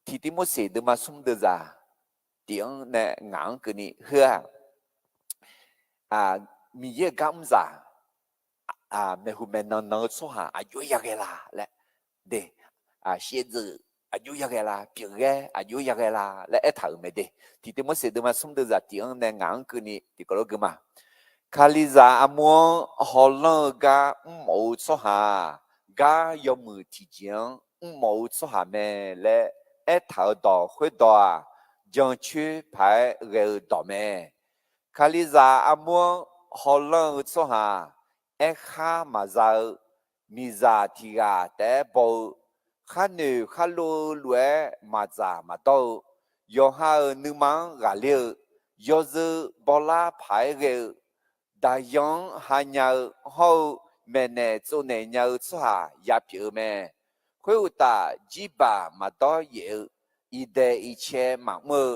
ที่ที่มดเสียดมาซุ่มเดือดเตียงเนี่ยงานกันนี่เฮือมีเย่กำจ่าไม่หูแม่นอนสู้หาอายุยังไงล่ะและเด็กเสียจืออายุยังไงล่ะเปียกแกอายุยังไงล่ะและไอ้ถ่ายไม่ได้ที่ที่มันเสียดมาสมเด็จจากที่อันในงานคืนนี้ที่ก็รู้กันมาคาลิซาอมัวฮอลเลอร์กาไม่สู้หากายมือที่จริงไม่สู้หาแม่และไอ้ถ่ายต่อคุยต่อยังช่วยไปเรื่องต่อแม่คาลิซาอมัวฮอลเลอร์สู้หาเอ็กข้ามาจากมิซาทิกาแต่บอกข้าหนูข้าลูล้วนมาจากมาโตยอหาหนึ่งมังกาเลียยอซึบอลาพายเรือแต่ยังหันยาเขาแม่เนจูเนียร์สุหายาพิวแม่คุยอุตาจีบามาต่อเยออีเดอีเชมาเมื่อ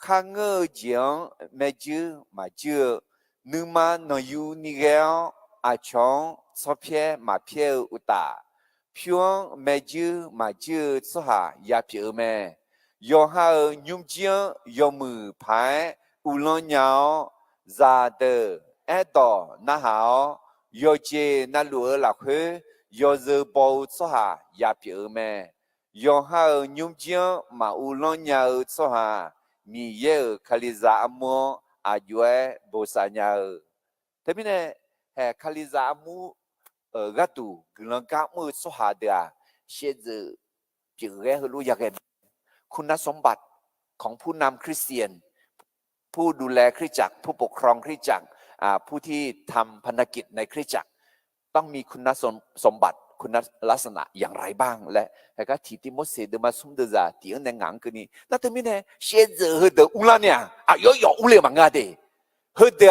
ข้างเงยจียงแม่จื้อมาจื้อหนึ่งมันนอยู่นี่แกอาชงสเปียมาเพียวอุตาพิวงแม่จื้อมาจื้อสุหายาพิวแม่ยอหายุ่งเจียงยอมือพายอุลอนยาวซาเดเอตอนาหาวยอเจนาลัวหลักเฮยอเซบอสุหายาพิวแม่ยอหายุ่งเจียงมาอุลอนยาวสุหามีเยอคาลิซาอมัวอายุเอโบสานยาแต่ไม่แน่คาลิซามูกัตูกำลังก้าวมือสุหาเดียเชื่อจะเปลี่ยนแรงรู้ยังไงคุณสมบัติของผู้นำคริสเตียนผู้ดูแลคริสตจักรผู้ปกครองคริสตจักรผู้ที่ทำพันธกิจในคริสตจักรต้องมีคุณสมบัติคุณลักษณะอย่างไรบ้างและก็ที่ที่มดเสดมาสมเด็จจ่าที่ในงานกันนี้นั่นทำไมเนี่ยเชื่อจะเฮเดอุลาเนี่ย有อุเลมังกาเดเฮเด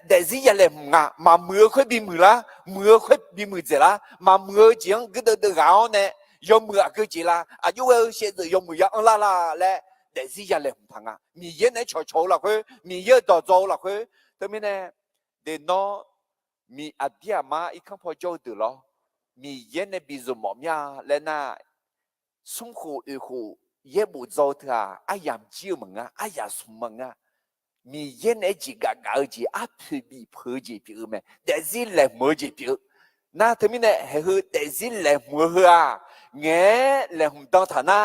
แต่สิยันเลยมึงมาเมื่อค่อยบีมือละเมื่อค่อยบีมือเจละมาเมื่อเจียงก็เดือดร้อนเนี่ยยมือก็เจละอายุเสียจะยมือยังละและแต่สิยันเลยมึงทางมีเยอะเนี่ยโฉละค่อยมีเยอะต่อโจละค่อยแต่ไม่เนี่ยเดี๋ยวมีอาเดียมาอีกครั้งพอโจดูหรอมีเยอะเนี่ยบิจุหมอมยาและน่าสุ่มหูหูเยอะบุโจเถอะอายามจิ้วมึงอายาสุ่มมึงมีเย็นไอ้จีกากาจีอาพิบีเพอจีพิวแม่แต่สิแหลมจีพิวน่าทำไมเนี่ยเฮ้แต่สิแหลมหัวเงี้ยแหลมตั้งฐานะ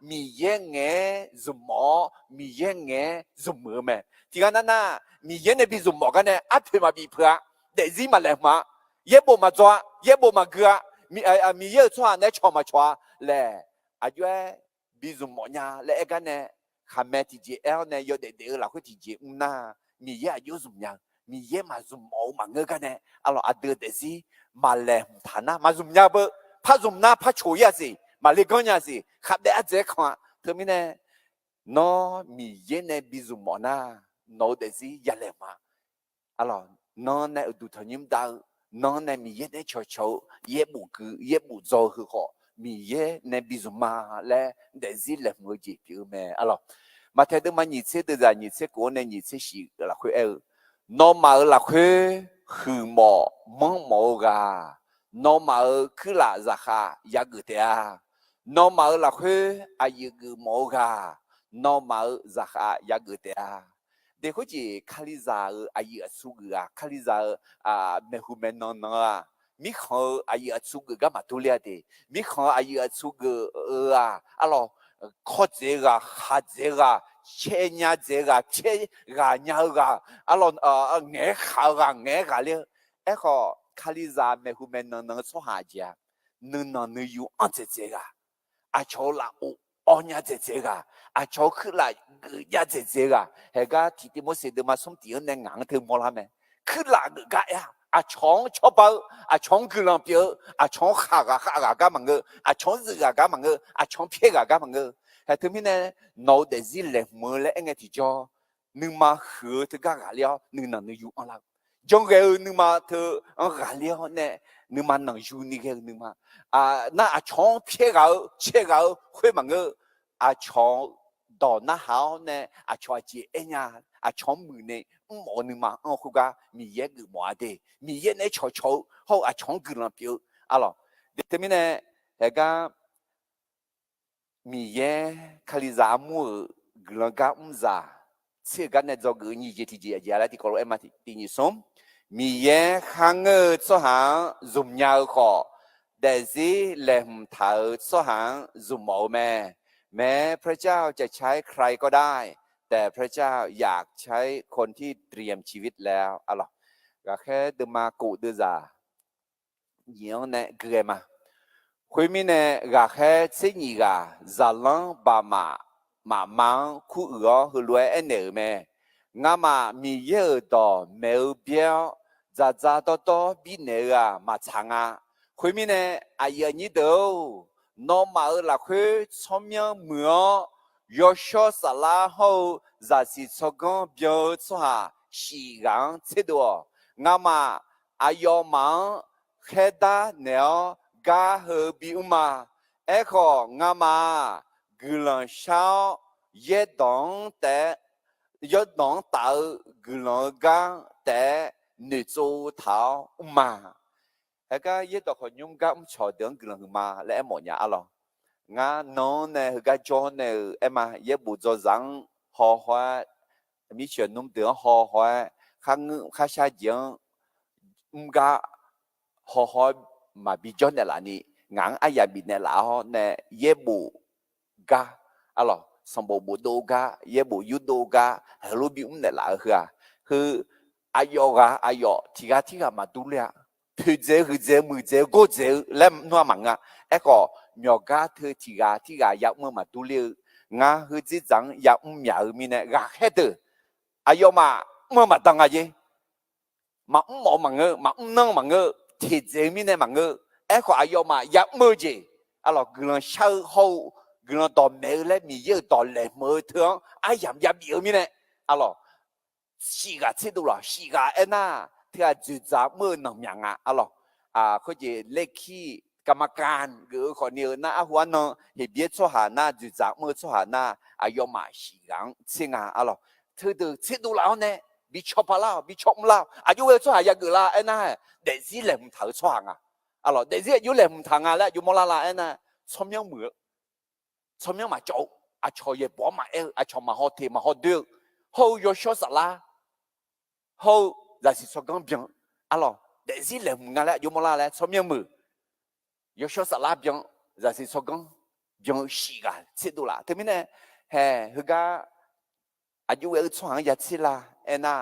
มีเย็นเงี้ยจุ่มหมอมีเย็นเงี้ยจุ่มมือแม่ที่กันนั้นมีเย็นไอ้บีจุ่มหมอกันเนี่ยอาพิมาบีเพอแต่สิมาแหลมมาเย็บบ่มาจ้าเย็บบ่มาเกลือมีเยอะชั่วเนี่ยชอมาชั่วแหละอายุบีจุ่มหมอเนี่ยและไอ้กันเนี่ยข้าแม่ที่จีเอลเนี่ยยอดเด็กๆเราก็ที่จีน่ามีเยอะอายุสุ่มยังมีเยอะมาสุ่มเอามาเงกันเนี่ยเราอาเดือดสิมาแลมฐานะมาสุ่มยาเบอพัดสุ่มหน้าพัดโชยสิมาเลี้ยงยาสิขับได้อาเจ๊ขวานเธอไม่แน่น้อมีเยอะเนี่ยบิสุ่มหน้าน้อเดสิยาเลมาน้อเนี่ยดูทนิมดาวน้อเนี่ยมีเยอะเนี่ยโชเยอะบุกเยอะบุโจคือขอมีเยอะเนี่ยบิสุ่มมาและเดซิเลมจีพิวแม่มาเทดมาหนีเสดจะหนีเสกูเนี่ยหนีเสสีละคุยน้องมาละคุยคือหมอมังหมอกาน้องมาคือละราคายากเดียน้องมาละคุยอายุคือหมอกาน้องมาราคายากเดียเด็กคนจีคาลิซาอายุสุกคาลิซาเมหุเมนนมีเขาอายุสุกก็มาตุเลียดีมีเขาอายุสุกข้อเจกขาเจกเชียเจกเชียเนื้อกเงี้ยขาวเงี้ยกันเลยข้อคาลิซาเมหุเมนสุหาเจ้านึอยู่อันเจกชอละอันยาเจกชอคือละยาเจกก็ที่ที่มเสดมาสมตีนในงานถึงมอลาเมคือละก็ช่องชอบช่องกุลาเปียช่องขาก็มังช่องซึก็มังช่องเพียก็มังแต่ถึงนี่เนี่ยน้องเดซิเลมือเลยเองที่จอ nương mà khử thứ cả gà liao nương nằng nương yu là trong cái nương mà thứ gà liao nè nương mà nằng yu ni cái nương mà na chong phía gạo chia gạo khuya mà ngơ chong đỏ na hao nè chong chị em nhà chong mười nè mỏ nương mà khu gà mi ye cứ mỏ đi mi ye nè chọ chọ hậu chong cứ làm biểu lo thế mình nè cái mi ye khali za mu glanga umza se ga ne zo ge ni je ti je ja la ti ko lo ma ti ni som mi ye khang nge so ha zum nya kho de zi le hum tha so ha zum mo meแม้พระเจ้าจะใช้ใครก็ได้แต่พระเจ้าอยากใช้คนที่เตรียมชีวิตแล้วอะไรก็แค่เดมากูเดซาเยี่ยงเนี่ยเกลือมาคุยมีเนี่ยก็แค่สิ่งนี้ก็จะลองบามามังคู่อื่นหือรวยเอ็นเนอร์แม่งามามีเยอะต่อเมลเบียวจะต่อบินเนอร์มาชังคุยมีเนี่ยอายุนี้เดียวน้องมาหลักคือชมยังเหมือนยอชสลาเขาจะสิสกังเบียวสหสีกังเสด็จงามาอายุมังแค่ได้เนียกาเฮบิอุมางามากุลังชาวเยดองแต่ยอดองเต่ากุลังกังแต่หนึ่งจูเท้าอุมาก็ยี่ตัวคนยุ่งกับชาวเดินกุลังมาและหมดเนี่ยอะไรงาน้องเนี่ยก็จอเนี่ยมายี่บุจจังหัวหัวมีเชิญนุ่มเดือดหัวหัวข้าชาเจียงก็หัวหัวมาบิจอนเนี่ยละนี่งั้นอายาบินเนี่ยละเนี่ยยี่บุกะอะไรสมบูรณ์ดูกะยี่บุยุดูกะฮารุบิเนี่ยละคืออายอที่กะมาดูเลยถือเจมือเจกูเจเล่มนัวมังก็หยอกกะเธอที่กะอยากมาดูเลยงาคือจีจังอยากมีมีเนี่ยกะแค่เด้ออายอมาตั้งอะไรมาหมอมังมานั่งมังที่เจมีเนี่ยมังก็อายออยากมือเจอะไรกำลังเช่าเขากำลังต่อเมื่อและมีเยอะต่อเลยมือเถื่อนยำเยอะมีเนี่ยอะไรสี่กะเช่ดูละสี่กะน่ะที่จุดจับมือหนังยังอะไรเขาจะเลขที่กรรมการหรือคนเดียวน่ะหัวน้องเห็นเบี้ยชั่วหาหน้าจุดจับมือชั่วหาหน้าอายอสี่กะเช่นอะไรเธอดูเช่ดูแล้วเนี่ยบิชอปแล้วบิชอปแล้วอายุเวชั่วหาอย่างเกล่าน่ะเด็กที่เล่มเท้าชั่วหาอะไรเด็กที่อยู่เล่มทางแล้วอยู่มลาลาน่ะชมยังเหมือชมยังมาโจชอยบ่มาชอมาฮอเทมาฮอเดือเขาอยู่ชั่วสละเขาจะสิสกังเบียงอะไรเด็กที่เล่มงานแล้วอยู่มลาแล้วชมยังมืออยู่ชั่วสละเบียงจะสิสกังเบียงสีกันเสร็จดูละทีนี้เนี่ยคือก็อายุเวชั่วหางยัดสิละน่ะ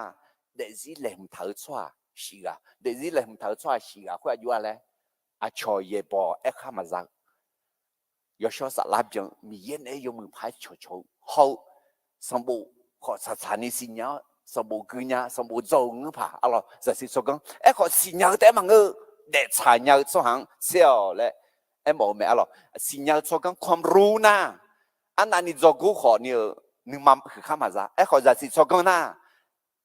เด็กที่เล่มเท้าชั่วสีกันเด็กที่เล่มเท้าชั่วสีกันเขาอายุอะไรชอยบ่ข้ามาจัง有小时那边米也那有门牌悄悄好，上部和查你新娘，上部姑娘，上部做我怕，阿咯，就是说讲，和新娘在忙来查娘做行笑嘞，冇咩阿咯，新娘做讲ความรู้นะอันนี้做กูขอเนี่ยนึกมาคือข้ามาจ้ะ和就是说讲นะ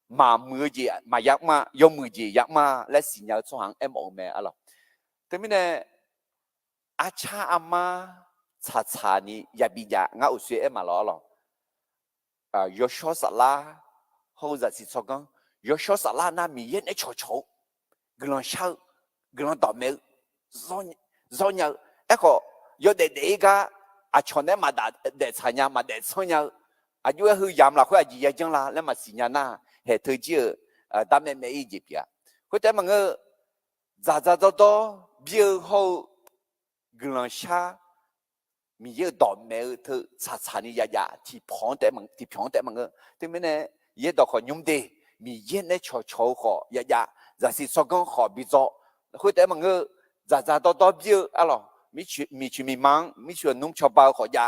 มามือจีมายักมายมือจียักมาและ新娘做行冇咩阿咯，对面呢，阿cha阿妈。查你也比较，我有学嘛咯，有小啥啦，或者是说讲有小啥啦，那米也那吵，个人笑，个人倒霉，绕nhau，个有的个吵呢嘛的吵nhau嘛的吵nhau，有的去养啦，或者二一种啦，那么是人呐，系推荐当面没意见别，或者么个咋多比较好，个人笑。มีเยอะดอกเมลเธอชานี่ยาที่พร้อมแต่มันที่มันเนี่ยเยอะดอกขอยุ่มดีมีเยอะในชอขอยาจะสิสกังขอบิจคุยแต่มันจะต่อเบี้ยอะไรมีมังมีชวนนุ่งชาวบ้านขอยา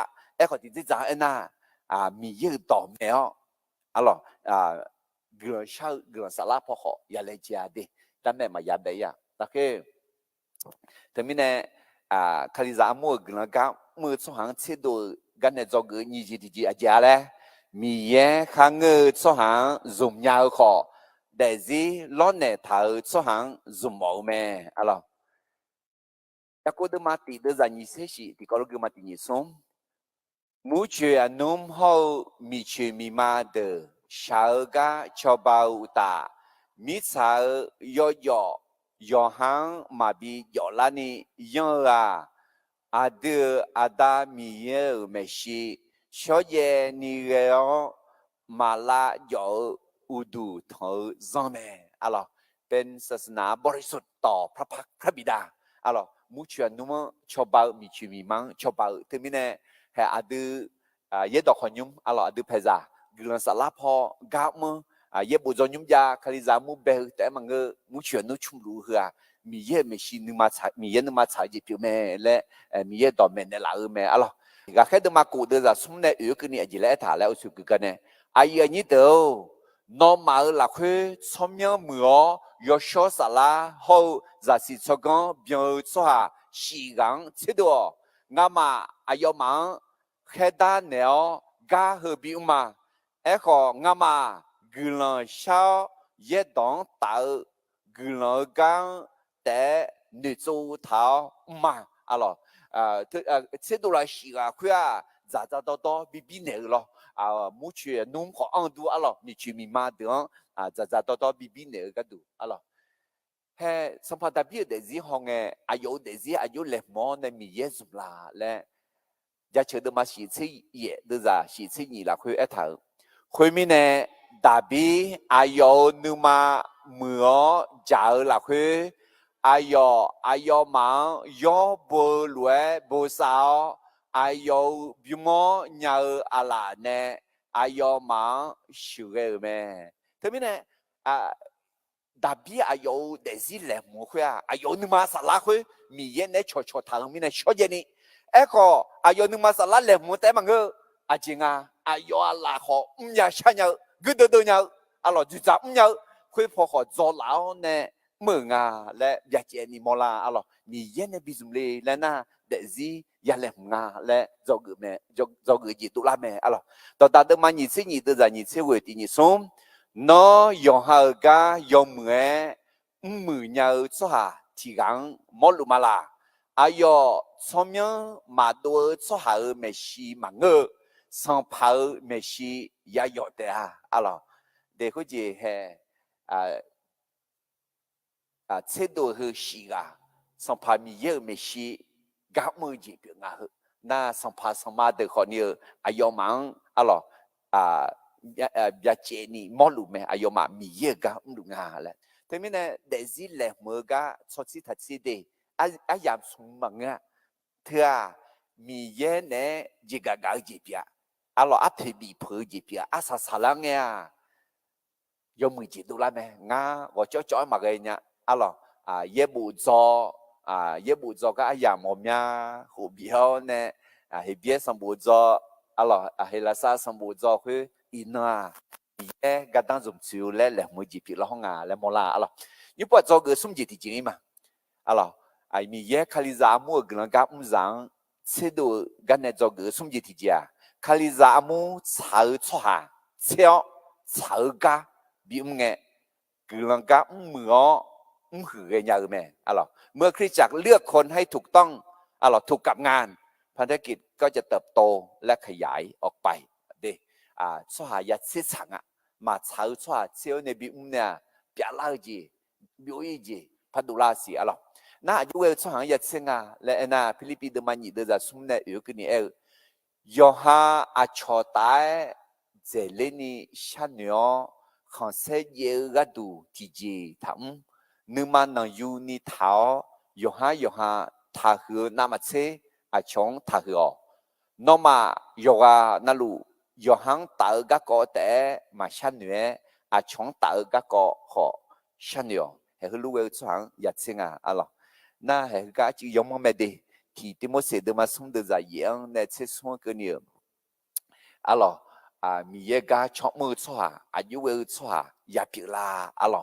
ขอที่จะน่ะมีเยอะดอกเมลอะไรเกลือเช่าเกลือสลับพอขอยาเลยจีอาดีแต่แม่มายาเบียแต่คือที่มันเนี่ยคาริซามัวเกลือก้ามือสองหางเชื่อดูกันเนี่ยจอเกลือยี่จีอาจารย์เลย มีเย่ข้างเงือสหางจุ่มยาวขอแต่จีล้อนเนี่ยถ่ายสหางจุ่มเอาแม่อะไรยากูดมาติดจะยิ่งเสียสิที่ก็รู้กูมาติดยิ่งส่งมูเชียนุ่มเขามีชื่อมีมาเดอชาวกาชาวบ้านตามิสาวย่อหางมาบีย่อลานียังอาเดออาดามีเยอเมชิชอเยนีเรอมาลาย่ออุดูทอซอมเมอะไรเป็นศาสนาบริสุทธิ์ต่อพระพักพระบิดาอะไรมูเชียนุ่มชาวบ้านมีชื่อมีมังชาวบ้านที่มีเนี่ยให้อาเดเยดอกขยุมอะไรอาเดเพซากลันสลับพอกาบเยบุจยุมยาคาริซามูเบลแต่มันก็มูเชียนุชุมรู้เหรอมีเยไม่ชินึมาใช้มีเยนึมาใช้จีบแม่และมีเยต่อแม่ในหลายแม่อะไรก็แค่เดิมมากูเดินจากสมเด็จอยู่กันนี่จีเล่ถ่ายแล้วสุกกันเนี่ยไอ้ยันนี่เดียวน้องมาหลักคือสมยังมือยอชอสลาเขาจะสิชกันเบียร์สวะสีกันเช่ตัวงั้นมาอายุมันแค่ด้านเนี้ยกาเฮบิวมาเอ้ก็งั้นมากุลชาวเยดองตากุลกันแต่นึกจูเท้ามาอะไรเช่นตัวเราสิกาคุยจะต่อบีเนอร์咯มูเชียนุ่มขออันดูอะไรมีชื่อมีมาเดือนจะต่อบีเนอร์กันดูอะไรเฮ้สัมผัสแบบเด็กห้องอายุเด็กอายุเล็กมอในมีเยสุลาและจะเชื่อเดิมมาสิที่เยเดือสิที่นี่ละคุยเถอะคุยมีเนี่ยดาบีอายุนึมาเมื่อจ่าละคุยอายุมันยอบัวรวยบัวสาวอายุบิมอยาอะไรเนี่ยอายุมันชื่อเออแม่ทีนี้เนี่ยดาบีอายุเด็กสิเล็กมั้งคุยอายุนึมาสละคุยมีเย็นเนี่ยชดทางมีเนี่ยชดเย็นนี่ก็อายุนึมาสละเล็กมั้งแต่มันก็จริงอายุอะไรเขาอยากใช้เนี่ยก็เดินเนี่ยอะไรจุดจับเนี่ยคุยพอเขา做老เนี่ยมึงและอยากเจนี่มลาอะไรมีเย็นในบิสุมเลยและน่าเด็กสิอยากเล็กมั้งและจอกุแม่จอกุจิตุลาแม่อะไรตอนตาเดิมมาหนีสิ่งนี้ตัวจะหนีเชื่อว่าที่หนีสมน้อยองหากายองเมื่อมือเนี่ยสัวที่กังมอลุมาลาอายุสมัยมาตัวสัวเมชีมังเอสัมภาเมชียาหยอดเดียอะไรเด็กคนจีเฮเช่นตัวคือสีกาสัมภามีเยอะเมชีกามือจีเปียงน่าสัมภาสมาเด็กคนนี้อายุมังอะไรอยากเจนี่มอลุแม่อายุมามีเยอะกาลุงาแหละแต่ไม่เนี่ยเด็กสิเล็กเมื่อกาชดสิทัดสิเดยามสมมังเธอมีเยอะเนี่ยจีกากาจีเปียอะไรอัฐบิเพอจีเปียสาลังเนี่ยยมือจีตุลาแม่ว่าจ่อมาไงเนี่ยอะไรเยบุจอก็ยามอมยาหูเบี้ยวเนี่ยเฮเบี้ยสมบูรณ์จออะไรเฮลาซาสมบูรณ์จอคืออินาเย่กระดังจุ่มชิวและแหลมมือจีบละห้องและมอลาอะไรนี่พอจอเกิดสุ่มจีที่จริงมั้ยอะไรมีเย่คาลิซามูกลังกับจังเสดูกันเนี่ยจอเกิดสุ่มจีที่จริงคาลิซามูชาวชัวเชียวชาวกาบิมเงกลังกับมือหือเงาแม่อะไรเมื่อคริสตจักรเลือกคนให้ถูกต้องอะไรถูกกับงานพันธกิจก็จะเติบโตและขยายออกไปเดสหายสิสังมาชาวชัวเชียวในบิมเนี่ยเปียลาจีบิวอีจีพัดุลาสีอะไรน่าอยู่เวลสหายสิงและน่าฟิลิปปินส์มันยี่เดือดสุ่มเนี่ยอยู่กันนี่ยอฮาอาชอตายเจเลนีชันเนียขันเสียกระดูที่จีทำนึกมันนั่งอยู่นี่เท้ายอฮท่าหือน้ำมันเชอาชงท่าหือนอมาโยกนั่นลูยอฮังตากะก็แต่มาชันเนียอาชงตากะก็ขอชันเนียเฮ้ยรู้เวลสหายสิงอะไรน่าเฮ้ยก็จะยอมไม่ได้ที่ที่โมเสสเดินมาส่งเดินใจยังเนี่ยเชื่อส่งกันเนี่ยอะไรมีเยอะชอบมือชัวอายุเวลชัวอยากเกิดละอะไร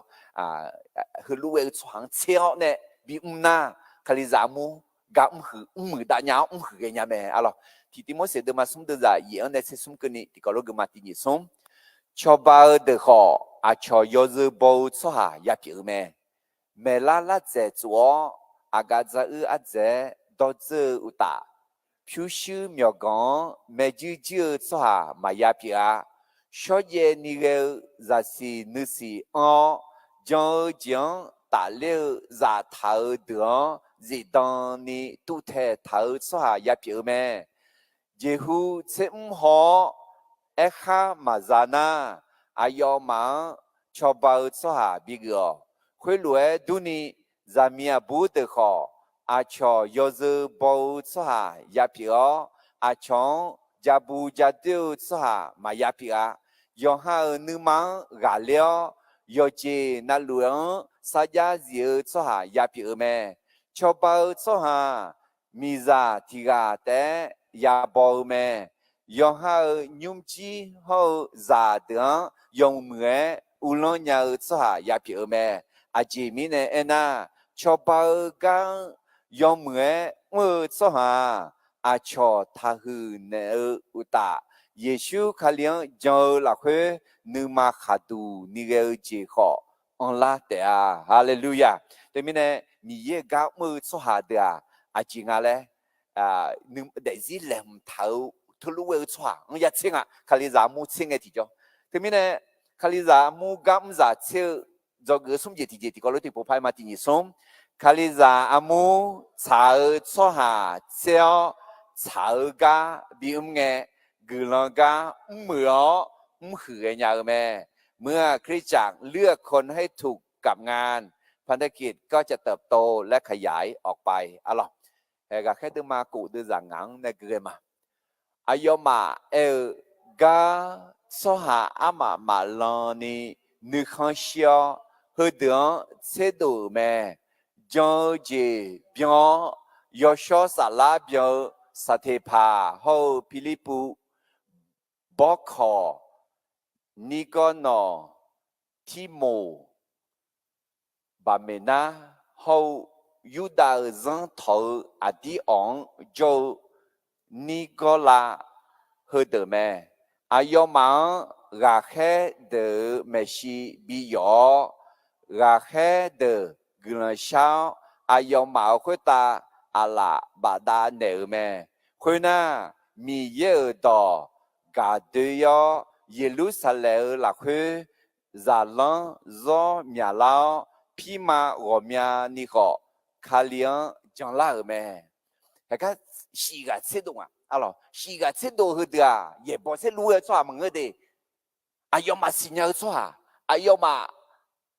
คือรู้เวลชัวเชี่ยวเนี่ยบิมนาคาลิซามู gà hử đã nháo hử cái nhà mẹ alo thì tí mỗi sẽ được mà sống được ra gì anh sẽ sống cái này thì có lúc cái mà tí nhỉ sống cho bao được họ cho yêu dư bao số hà ya biểu mẹ la dễ chúa gà za dễ đó dư ta phiêu sư miêu gong mẹ chữ số hà mà ya biểu số ye ni cái ra si nữ si cho chẳng ta liệu ra thảo được gì đó ni tu thể thảo số hà ya biểu Jehu họ ekha mazana ayoma choba soha bigyo khối lúa duni zamia bu de kho acho yozu bo soha yapio achon jabu jadu soha mayapia yoha numa galio yoje na luo saja zi soha yapio choba soha miza tiga te ya bầu yo ha nhung chi ho za de yong mue u lo nya so ha ya pi a ji mi ne ena cho ba ga yong mue mu so ha a cho tha hu ne u ta Yeshu khaliang jo la khwe nu ma khatu ni ge ji kho on la te a hallelujah te mi ne mi ye ga mu so ha de a ji nga le nương để gì làm thấu thấu lúa xoa ông ya chinh khá lý giả mu chinh cái gì cho thế mình này khá lý giả mu gam giả chiêu do cái sum gì thì có lối thì bộ phái mà thì sum khá lý giả mu chảo xoa hà chiêu chảo ga bị nghe gửi lo ga mưa hử cái nhà mẹเมื่อคริสตจักรเลือกคนให้ถูกกับงานพันธกิจก็จะเติบโตและขยายออกไปอะไรgà khét tư ma cụ tư giảng ngắn này cười mà ayo mà gà so hà ama lo ni nữ khang xio hơi đường chế độ mẹ cho gì biong yo so sa la biong sa te pa ho Philippu bó kho Nicono Timo Bamena ho Yuda dân thầu đi on cho Nicola hơi đỡ mẹ ayo mà gà khé đỡ mẹ si bị gió gà khé đỡ gần sao ayo mà khối ta là bà đa nợ mẹ khối na mi ye đỏ gà đỡ yo Jerusalem là khối già lăng do nhà lao pima gomia ni họ khá liang chẳng là mẹ cái xì gà chết đúng alo xì gà chết đồ hơi được也不是路错嘛个的ayo mà xin nhau错ayo mà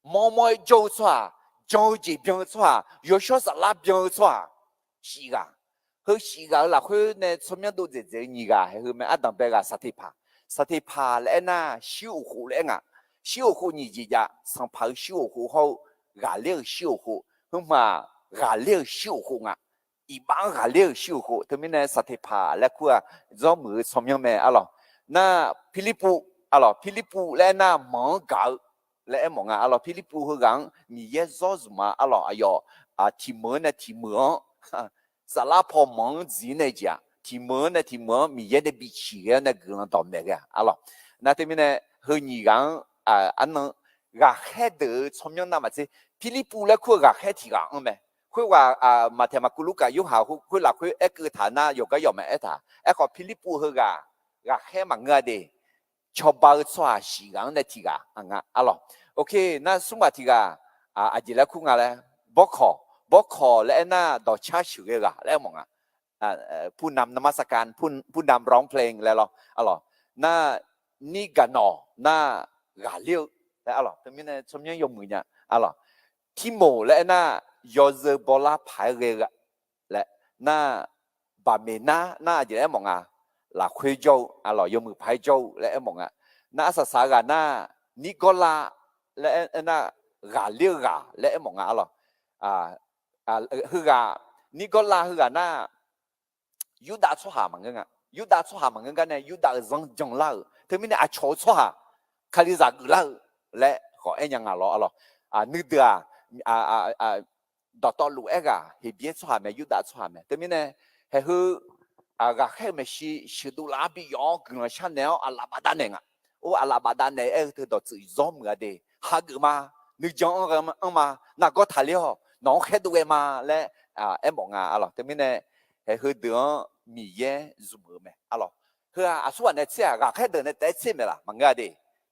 mỗi chỗ错chỗ gì biến错有时候是哪变错xì gà hơi xì gà là hơi này什么都在这里个还是咩阿当别个沙地帕来那小湖来啊小湖你记着上爬小湖后gà liêu小湖không mà gà liêu siêu khủng iban gà liêu siêu khủng thế mình này sát thế pa là qua do mưa xóm nhau mẹ alo na Philippu là na mong gạo là em mong alo Philippu hơi gắng mi ye do mà alo ayo thì mưa sa la po mong gì này chứ thì mưa mi ye de bị chỉ cái na cái tóm mẹ cái alo na thế mình này hơi nhị gắng anh nó gà hết được xóm nhau nào mà chứ Philippu là qua gà hết thì gắng mẹ佢話馬田馬古魯嘅要下佢嗱佢一個ฐานะ又個又咪一塔一個菲律賓佢個希望嘅啲超包錯時間嘅題噶啊咯 OK 那送話題噶阿姐咧佢話咧不可咧那到差少嘅噶咧蒙ผู้นำนมัสการผู้นำร้องเพลงแล้ว咯น่านี่กันหนอน่ากาเลี้ยวแล้ว咯ตรงนี้เนี่ยสมยังยงมือเนี่ย咯ที่โมและน่ายอเซบอลาพายเรือและน่าบาเมน่าจะได้มองlà khuê châu là dùng người phái châu lẽ mong na sa sa gà na Nicola lẽ na gà liêu gà lẽ mong hư gà Nicola hư gà na Yuda cho hà mà Yuda cho hà mà cái này Yuda dòng lao thế mình là cho hà khai ra gửi lao lẽ khỏi anh nhang lo nước đưa ดอตอลูเอกะเฮเบียสหาเมยุดาสหาเมแต่ไม่เนี่ยเฮคือกะแค่ไม่ชิดูลาบิยองกึ่งชันแนวอาลาบาดานเองอ่ะโอ้อาลาบาดานเองเธอดอจื้อจอมกันเดฮักมานึกจังกันมานักก็ทะเลาะน้องแค่ดูเอมาและเอ็มบอกงาอะไรแต่ไม่เนี่ยเฮคือเดือมีเย่ซูมือเมอะไรคือส่วนเนี่ยเสียกะแค่เดือนเนี่ยแต่เสียเมล่ะมังกะเด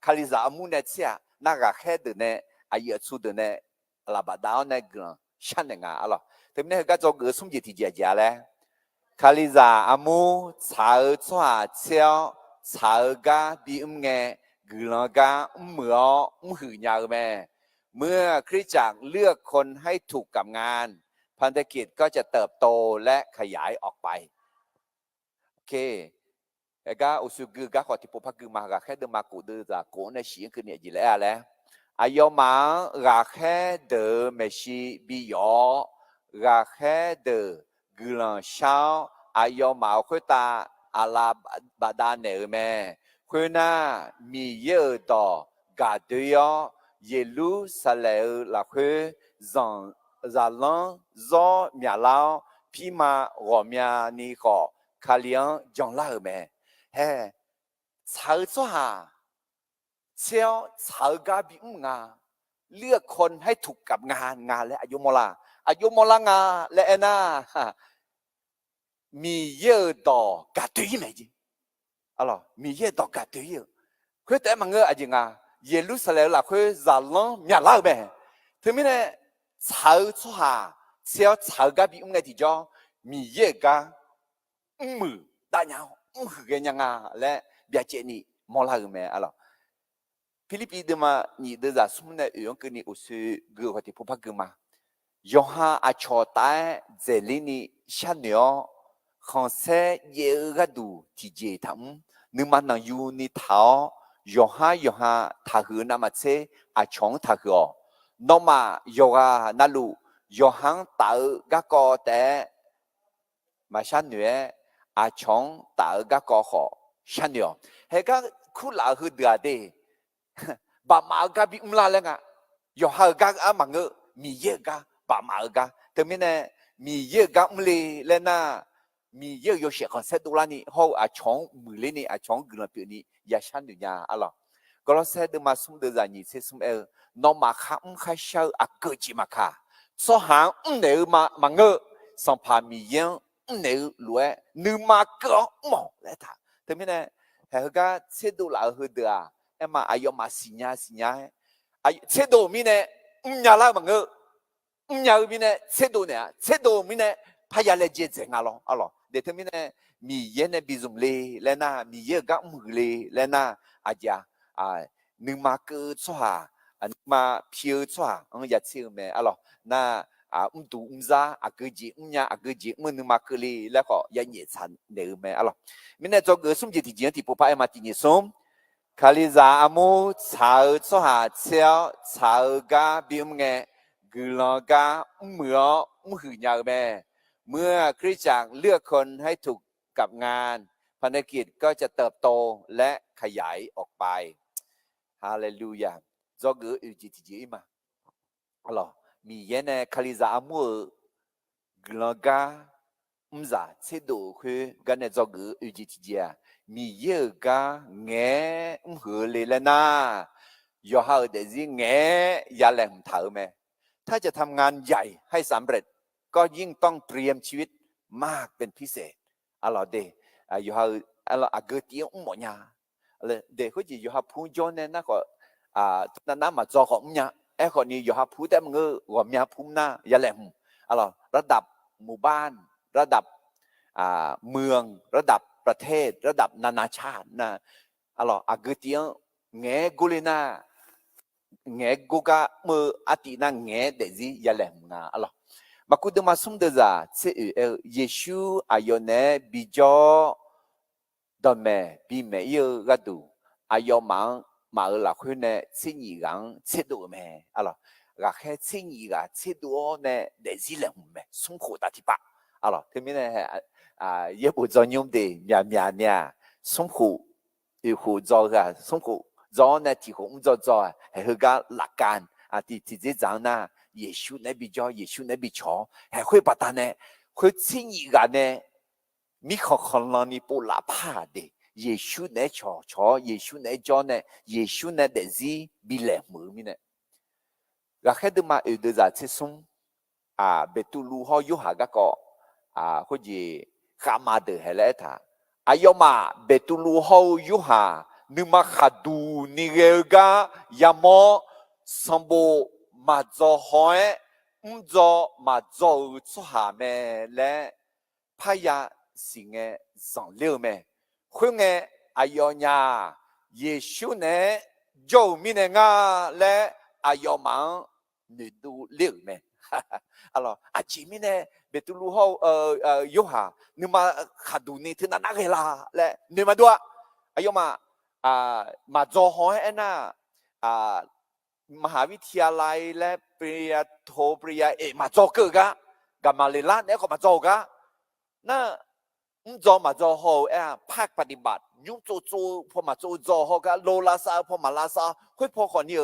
คาลิซาอามุนเนี่ยเสียนักกะแค่เดือนเนี่ยอายุสุดเนี่ยอาลาบาดานเนี่ยกึ่งชันเองอ่ะอะไรแต่ไม่เนี่ยก็จะเกิดสมจิตที่เจียเลยคาลิซาอามูชาวชัวเชียวชาวกาบีเงกุลกาเหมือหือยาวแม่เมื่อคริสตจักรเลือกคนให้ถูกกับงานพันธกิจก็จะเติบโตและขยายออกไปโอเคก็อุสุกุก็ขอที่ปุ๊บพักมาก็แค่เดินมากูเดินจากกูในชีวิตคือเนี่ยจีแล้วแหละอายมาก็แค่เดินไม่ชีบิยอก็แค่เดินกุลชาวอายมาคุยตาอาลาบาดานเนอแม่คุยน่ามีเยอะต่อกาเดียเยลูซาเลละคุยจังZalan zo mia lao pima ro mia ni ko kalian jong la me he chao zo ha xiao chao ga bi nga เลือกคนให้ถูกกับงานและอายุโมลางาและเอนามีเยอะต่อกาตุยไหมจีอะไรมีเยอะต่อกาตุยคุยแต่มังเงออะไรงาเยรูซาเล็มละคุยซาลอนมีอะไรไหมถึงไม่เนี่ยชาวชัวเสียวชาวกับบีที่จอมีเยอะกันมือตาหนาวหือกันยังไงและเบียเจนี่มอลาไหมอะไรฟิลิปปินส์มานี่เดี๋ยวจะสมมติอย่างกันนี่อุศกุลที่พูดพักกันมายอฮาอาชอตายเจลินีชันเนียคอนเซ่เยอะกันดูที่เจทำนึกมันนั่งอยู่ในเท้ายอฮาทาหือนามาเซอาชงทาหือนอมาโยกานาลูโยหังตากะกอแต่มาชันเนอาชงตากะกอขอชันเนเฮก็คู่ลาหือเดือดบามากะบิอุลาเลงะโยหากะอามังมีเยกะบามากะแต่ไม่แน่มีเยกะอุลีเลน่ามีเยโยเชคอนเซตุลานี่เขาอาชงมือเลนี่อาชงกุลปีนี่ยาชันเนียอะไรก็เราเสด็จมาสมเด็จญาณิเสสมนอมาข้าข้าเช่าอักเกจิมาข้าสหางเนื้อมามังเงสัมภามีเยงเนื้อล้วนนึกมาเกาะหมอเลยท่าแต่ไม่แน่เฮก็เสด็จลาหือเดียเอ็มมาอายุมาสิญญาอายุเสด็จมีเนี่ยยาลามังเงยามีเนี่ยเสด็จเนี่ยเสด็จมีเนี่ยพยาเลเจเจงอะไรอะไรเดี๋ยวมีเนี่ยมีเยเนี่ยบิซุมเลเลน่ามีเยก็มือเลเลน่าอาจจะนึกมาเกิดสว่านึกมาเพียวสว่าอยากเชื่อไหมอะไรน่าดูซาเกิดจียาเกิดจีมันนึกมาเกิดเลยแล้วก็ยังเหยียดฉันเดิมไหมอะไรไม่แน่จะเกิดสมจิตที่จริงที่ผู้พ่ายมาที่นี่สมคาลิซาอามูชาวสว่าเชียวชาวกาบิมเงกุลกาเหมือหือยาวแม่เมื่อคริสตจักรเลือกคนให้ถูกกับงานภารกิจก็จะเติบโตและขยายออกไปฮาเลลูยาจอกืออุจิติจิมาอะไรมีเยนคาลิซาอามูกลกาซาเซโดคือกันเนจอกืออุจิติจิมีเยกาเงหือเลลนายอฮาเดซิเงยาแหลมเถาแม่ถ้าจะทำงานใหญ่ให้สำเร็จก็ยิ่งต้องเตรียมชีวิตมากเป็นพิเศษอะไรเดยอฮาอะไรอาเกติอุโมญาเลยเด็กเขาจะอยู่ฮับพูจนเนี่ยนะก็นั่นมาจอของเนี่ยคนนี้อยู่ฮับพูแต่มึงก็มีฮับพูน่ะอย่าแหลมอะไรระดับหมู่บ้านระดับเมืองระดับประเทศระดับนานาชาตินะอะไรอาเกติเงกุลินาเงกุกะมืออาทินะเงเดซิอย่าแหลมนะอะไรมาคุดมาสมเด็จจ่าเชื่อเยซูอายอนเนบิจอดอมเมบีเมย์ก็ดูอายอมังมาหลักคนเนี่ยสิ่งยี่กังเชื่อดูเมอะไรหลักแค่สิ่งยี่กังเชื่อดูเนี่ยเดี๋ยวสิเรื่องเมสมขู่ตาที่ปะอะไรที่มีเนี่ยเยอะบุญยมเดียเนี่ยสมขู่อยู่ขู่จอกันสมขู่จอเนี่ยที่ขู่จอให้เขาหลักการที่จะจังนะ耶稣那比较耶稣那比超还会把他呢会轻易个呢米可能你不拉怕的耶稣那超耶稣那叫呢耶稣那的是比来么咪呢个开的嘛有的在这松贝杜鲁好有下个或者干嘛的还来他要嘛贝杜鲁好有下你嘛哈杜你个要么上部嘛做好唔做嘛做出下面咧怕呀是个上了咩会个要呀耶稣呢做咩呢咧要忙你都了咩alors前面呢别都路好有下你嘛哈杜你听那个啦咧你嘛多要嘛嘛做好那มหาวิทยาลัยและปริญญาโทปริญญาเอกมาโจเกกะกับมาเลละเนี่ยก็มาโจกะน่ะโจมาโจโฮภาคปฏิบัติยุ่งโจพอมาโจโฮกะโลลาซาพอมาลาซาค่อยพอคนนี้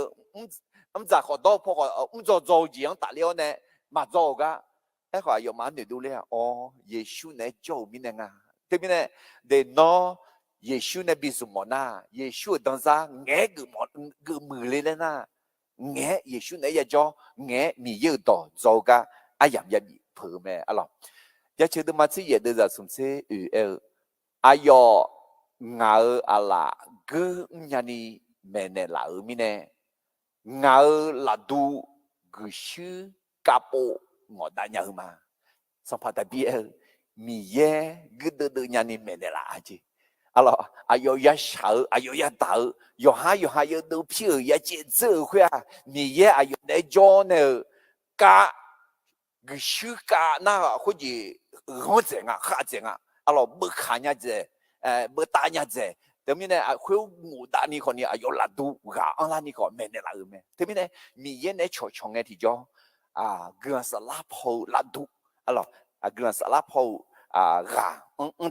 จะขอโตพอก็โจจียงตาเลี้ยวเนี่ยมาโจกะก็อยู่มาหนึ่งดูเลยอ๋อเยซูเนี่ยโจมีเนี่ยงาที่มีเนี่ยเดนอเยซูเนี่ยบิสุมอนาเยซูตั้งซะแง่กูมือเลยนะแง่เยซูเนี่ยจะแง่มีเยอะต่อโจกะยามมีเพิ่มไหมอะไรอยากเชื่อดูมาที่เยอะเดี๋ยวสมเด็จยงาอะไรก็ยันนี่แม่เนี่ยลามีเนี่ยงาลาดูกุชิกาโปงอดานามาสัมผัสได้มีเยก็เดินยันนี่แม่เนี่ยลาจีอะไรยาเช้ายาดาวยาดูผิวยาเจ็บเจ้าหัวมีเยในจอเนี่ยกากุชิกาหน้า或者我这啊，哈这啊，不看伢子，不打伢子，对面呢，会我打你看你有拉肚啊，拉你看没得拉没，对面呢，米烟呢悄悄的提着个是拉泡拉肚，个是拉泡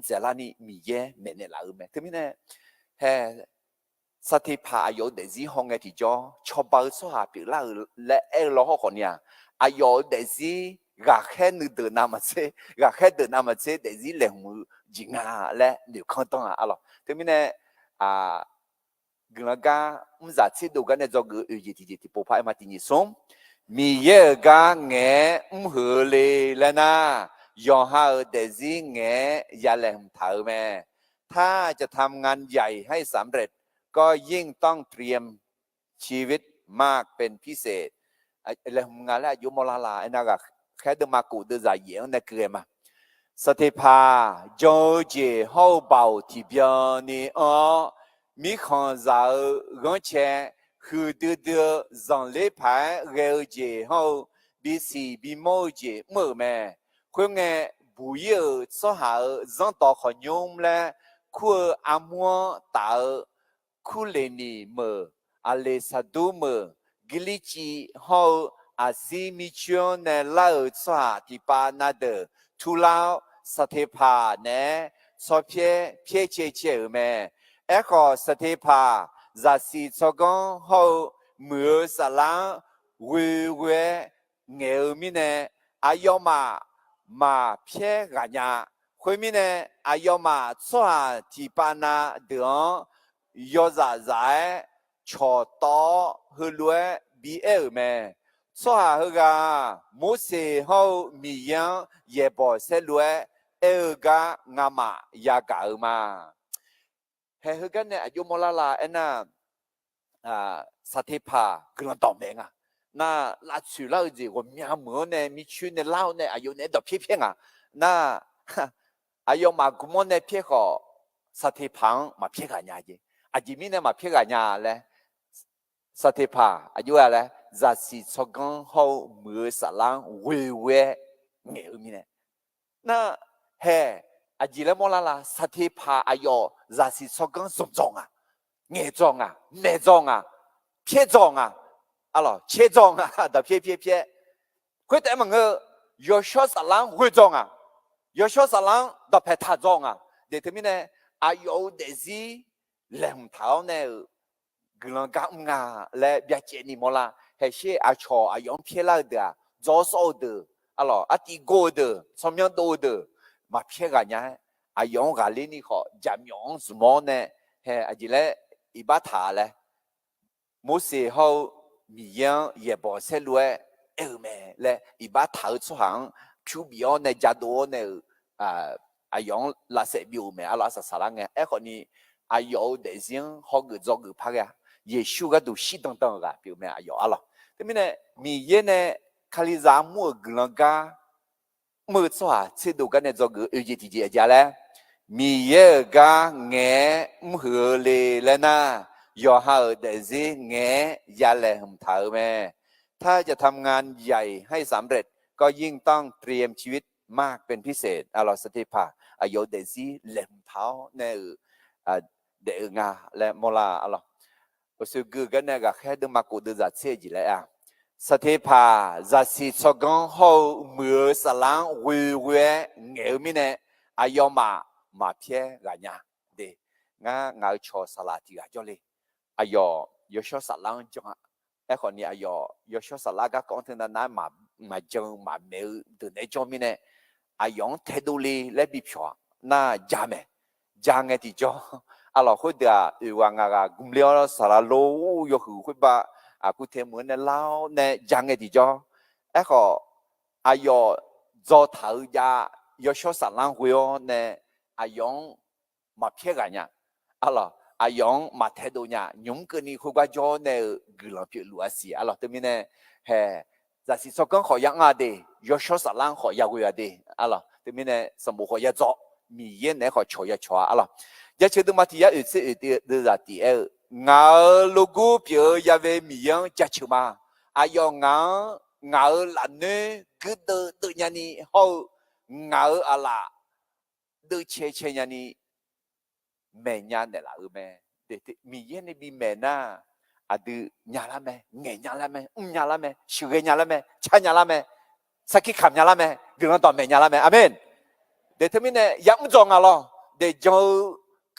这拉你米烟没得拉没，对面呢，萨提帕有的是红的提着，悄包说下别拉来老好看呀，有的是。gà khe nữ từ nam mà chế gà khe từ nam mà chế để gì lẻng mù gì ngà lẽ nếu không tông thế mình này gà gà giả chế đồ gà này do gà thì bộ phái mà tình sống mi ye gà nghe hử lì là na do ha để gì nghe ya lẻng thở mẹ ถ้าจะทำงานใหญ่ให้สำเร็จก็ยิ่งต้องเตรียมชีวิตมากเป็นพิเศษอะไรงานแล้วยุมลาลาไอ้นั่นก็แค่เดินมากูเดินจากเยี่ยงในเกลือมาสเตปาโจเจฮาวเบาที่เบียนี่มีคนจะร้องเชคือเดือจังเล่พายเร็วเจฮาวบีซีบีโมเจเมื่อแม่คนเงี้ยบุยสหาจังต่อขยมและคู่อามัวตาคู่เลนีเมื่อเลซาดูเมื่อกิลิจีฮาวซีมิชวนเนลาสวาที่ปานาเดทุลาสเตปาเนสอเพียเจแม่สเตปาจะสิสกงเขามือสลังเวเงยมิเนยมาเพียกันยาคุยมิเนมาสวาที่ปานาเดยอจะใจชอต่อหือล้วนบีแม่说下那个某些好米样也不是乱，那个阿妈也搞嘛。还那个呢，有么啦？那沙提帕跟人倒霉啊。那除了这我们家么呢，米去呢老呢，有那到片片啊。那有嘛古么呢片好沙提旁嘛片个伢子，这边呢嘛片个伢嘞，沙提帕有啊嘞。จะสิสกังเขามือสลังเวเงี้ยมีเนี่ยน่ะเฮ้จีเลมอลาลาสถิพาอายุจะสิสกังสมจงเงี้ยจงเนจงเพี้ยจงเชี่ยจงแต่เพี้ยคุยแต่มึงยอชสลังคุยจงยอชสลังแต่เพ่ท่าจงเดี๋ยวมีเนี่ยอายุเดซี่เล่มเท้าเนี่ยกำลังกำงาและเบียเจนี่มอลาเ ช่อาชออายองเพียลาเดอจอสอเดออะหรออติโกเดอสมยังโตเดอมาเพียกันเนี่ยอายองกาลินี่ขอจำยองสมองเนี่ยเฮอจิเลอีบัตาเลยมุสีเขามียังเย่บอเซลวยแม่เลยอีบัตาสุหังผิวบิอเนี่ยจัดโดเนี่ยอายองลาเซบิวแม่อะลาสสารังเนี่ยคนนี้อายองเดซิงเขาเกิดจอกพัก呀耶稣个都西等等个，比如咩啊有啊咯，对面呢，米耶呢，卡里扎莫格啷个，莫做啊，这都个呢做个二节地节家嘞，米耶个眼唔合理了呢，要好的是眼也来很头咩，ถ้าจะทำงานใหญ่ให้สำเร็จก็ยิ่งต้องเตรียมชีวิตมากเป็นพิเศษอะลอสติภาอายุเดซี่เล่มเท้าเนี่ยเดืองาและโมลาอะลอ所以个那个海都嘛过得在车子来啊，实体怕在是做工后没啥人微微后面呢，啊要嘛偏个呀，对，我坐沙拉地啊叫嘞，啊要小沙拉讲啊，哎可能啊要小沙拉个讲听的那嘛讲嘛没有的那方面呢，啊用态度嘞来比票，那加没的叫。อะเราคุยเดียวว่างากกุมเลี้ยวสารโลยคือคุยบ่ากูเทเหมือนในเล่าในยังไงดีจ้อไอ้ขออายอจอเท้ายายอชอสารลังหัวในอายองมาเพียกันเนี่ยอะเราอายองมาเทดูเนี่ยยุ่งกันนี่คุยว่าจ้อในกุหลาบผิวลัวสีอะเราตัวนี้เนี่ยเฮ้จะสิสกังขอยังอ่ะเดยอชอสารลังขอยากุยอ่ะเดอะเราตัวนี้เนี่ยสมบูรณ์ขอยาจ้อมีเย็นเนี่ยขอชัวยาชัวอะเรายาเชื่อตัวมาที่ยาอื่นสิ่งอื่นเดือดที่เงาลูกเปียยาเวมียังจะชิมาอายองเงาหลันเนื้อคือตัวยันนี่เขาเงาอะไรตัวเชี่ยยันนี่แม่ยันเนี่ยละแม่เด็กมียันนี่มีแม่น่ะอะดูยาละแม่เงี้ยยาละแม่ยาละแม่ชิวเงี้ยยาละแม่ชายาละแม่สักกี่คำยาละแม่กำลังตอบแม่ยาละแม่อาเมนเด็กที่มีเนี่ยยังไม่จงอ่ะหรอเด็กจะ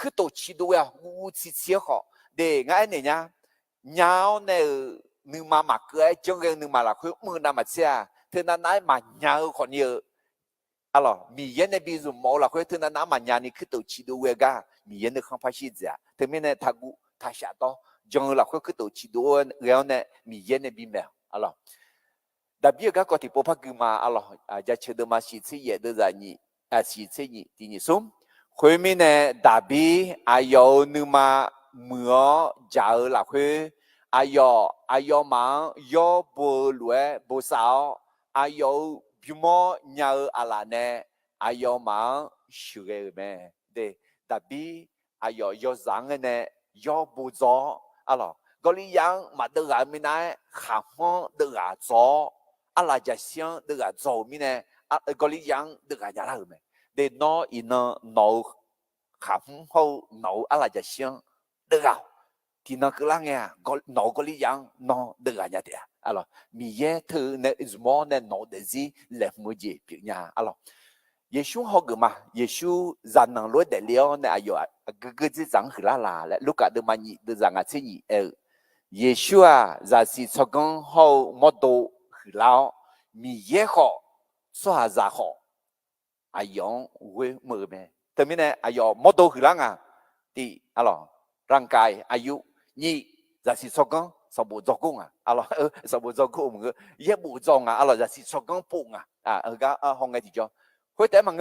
คือตัวชีดูอ่ะวูชีเสียขอเด็กง่ายเนี่ยยาวเนี่ยนึกมาเกยจังเรื่องนึกมาละคือมือนำมาเสียเธอนั้นมายาวคนเยอะอะไรมีเย็นในบิซุมอละคือเธอนั้นมายานี่คือตัวชีดูเวก้ามีเย็นในข้างพาชีจ้ะเธอไม่เนี่ยทักทักชาโตจังละคือตัวชีดูแล้วเนี่ยมีเย็นในบิแมวอะไรแต่เบี้ยก็ที่พอพักมาอะไรจะเชื่อมาชีเสียเดือดนี่ชีเสียนี่ที่นี่ซุ่มคุยมีเนี่ยดาบีอายุนึกมาเมื่อเจ้าละคุยอายุมันยอบัวรวยบัวสาวอายุบิมอยาอะไรเนี่ยอายุมันช่วยแม่เด็กดาบีอายุยอสังเนี่ยยอบัวจ่ออะไรก็เลยยังมาเดือดมีเนี่ยข้ามเดือดจ่ออะไรจะเสียงเดือดจ่อมีเนี่ยก็เลยยังเดือดยาละแม่เด็กน้อยอินน้อยขับเขาหนูอะไรจะเชื่อเดือดที่นั่นคือล่างไงก็หนูก็เลยยังน้อเดือดเนี่ยเดียอะไรมีเยอะเธอในสมองในหนูเดซี่เล็บมือจีบเนี่ยอะไรเยซูเขาเกิดมาเยซูจะนั่งรถเดียวในอายุก็จะจังหือละละและลูกก็เดินมาเดินจังอาชีพเยซูจะสิสกังเขาหมดตัวหือแล้วมีเยอะเขาสวาจะเขาอายุเว้มือแม่แต่ไม่แน่อายุหมดตัวคือร่างที่อะไรร่างกายอายุนี่จะสิสกังสมบูรณ์จงอะไรสมบูรณ์จงมึงเยอะบุจงอะไรจะสิสกังปุ่งก็ห้องไงที่จ้าเฮ้ยแต่มัน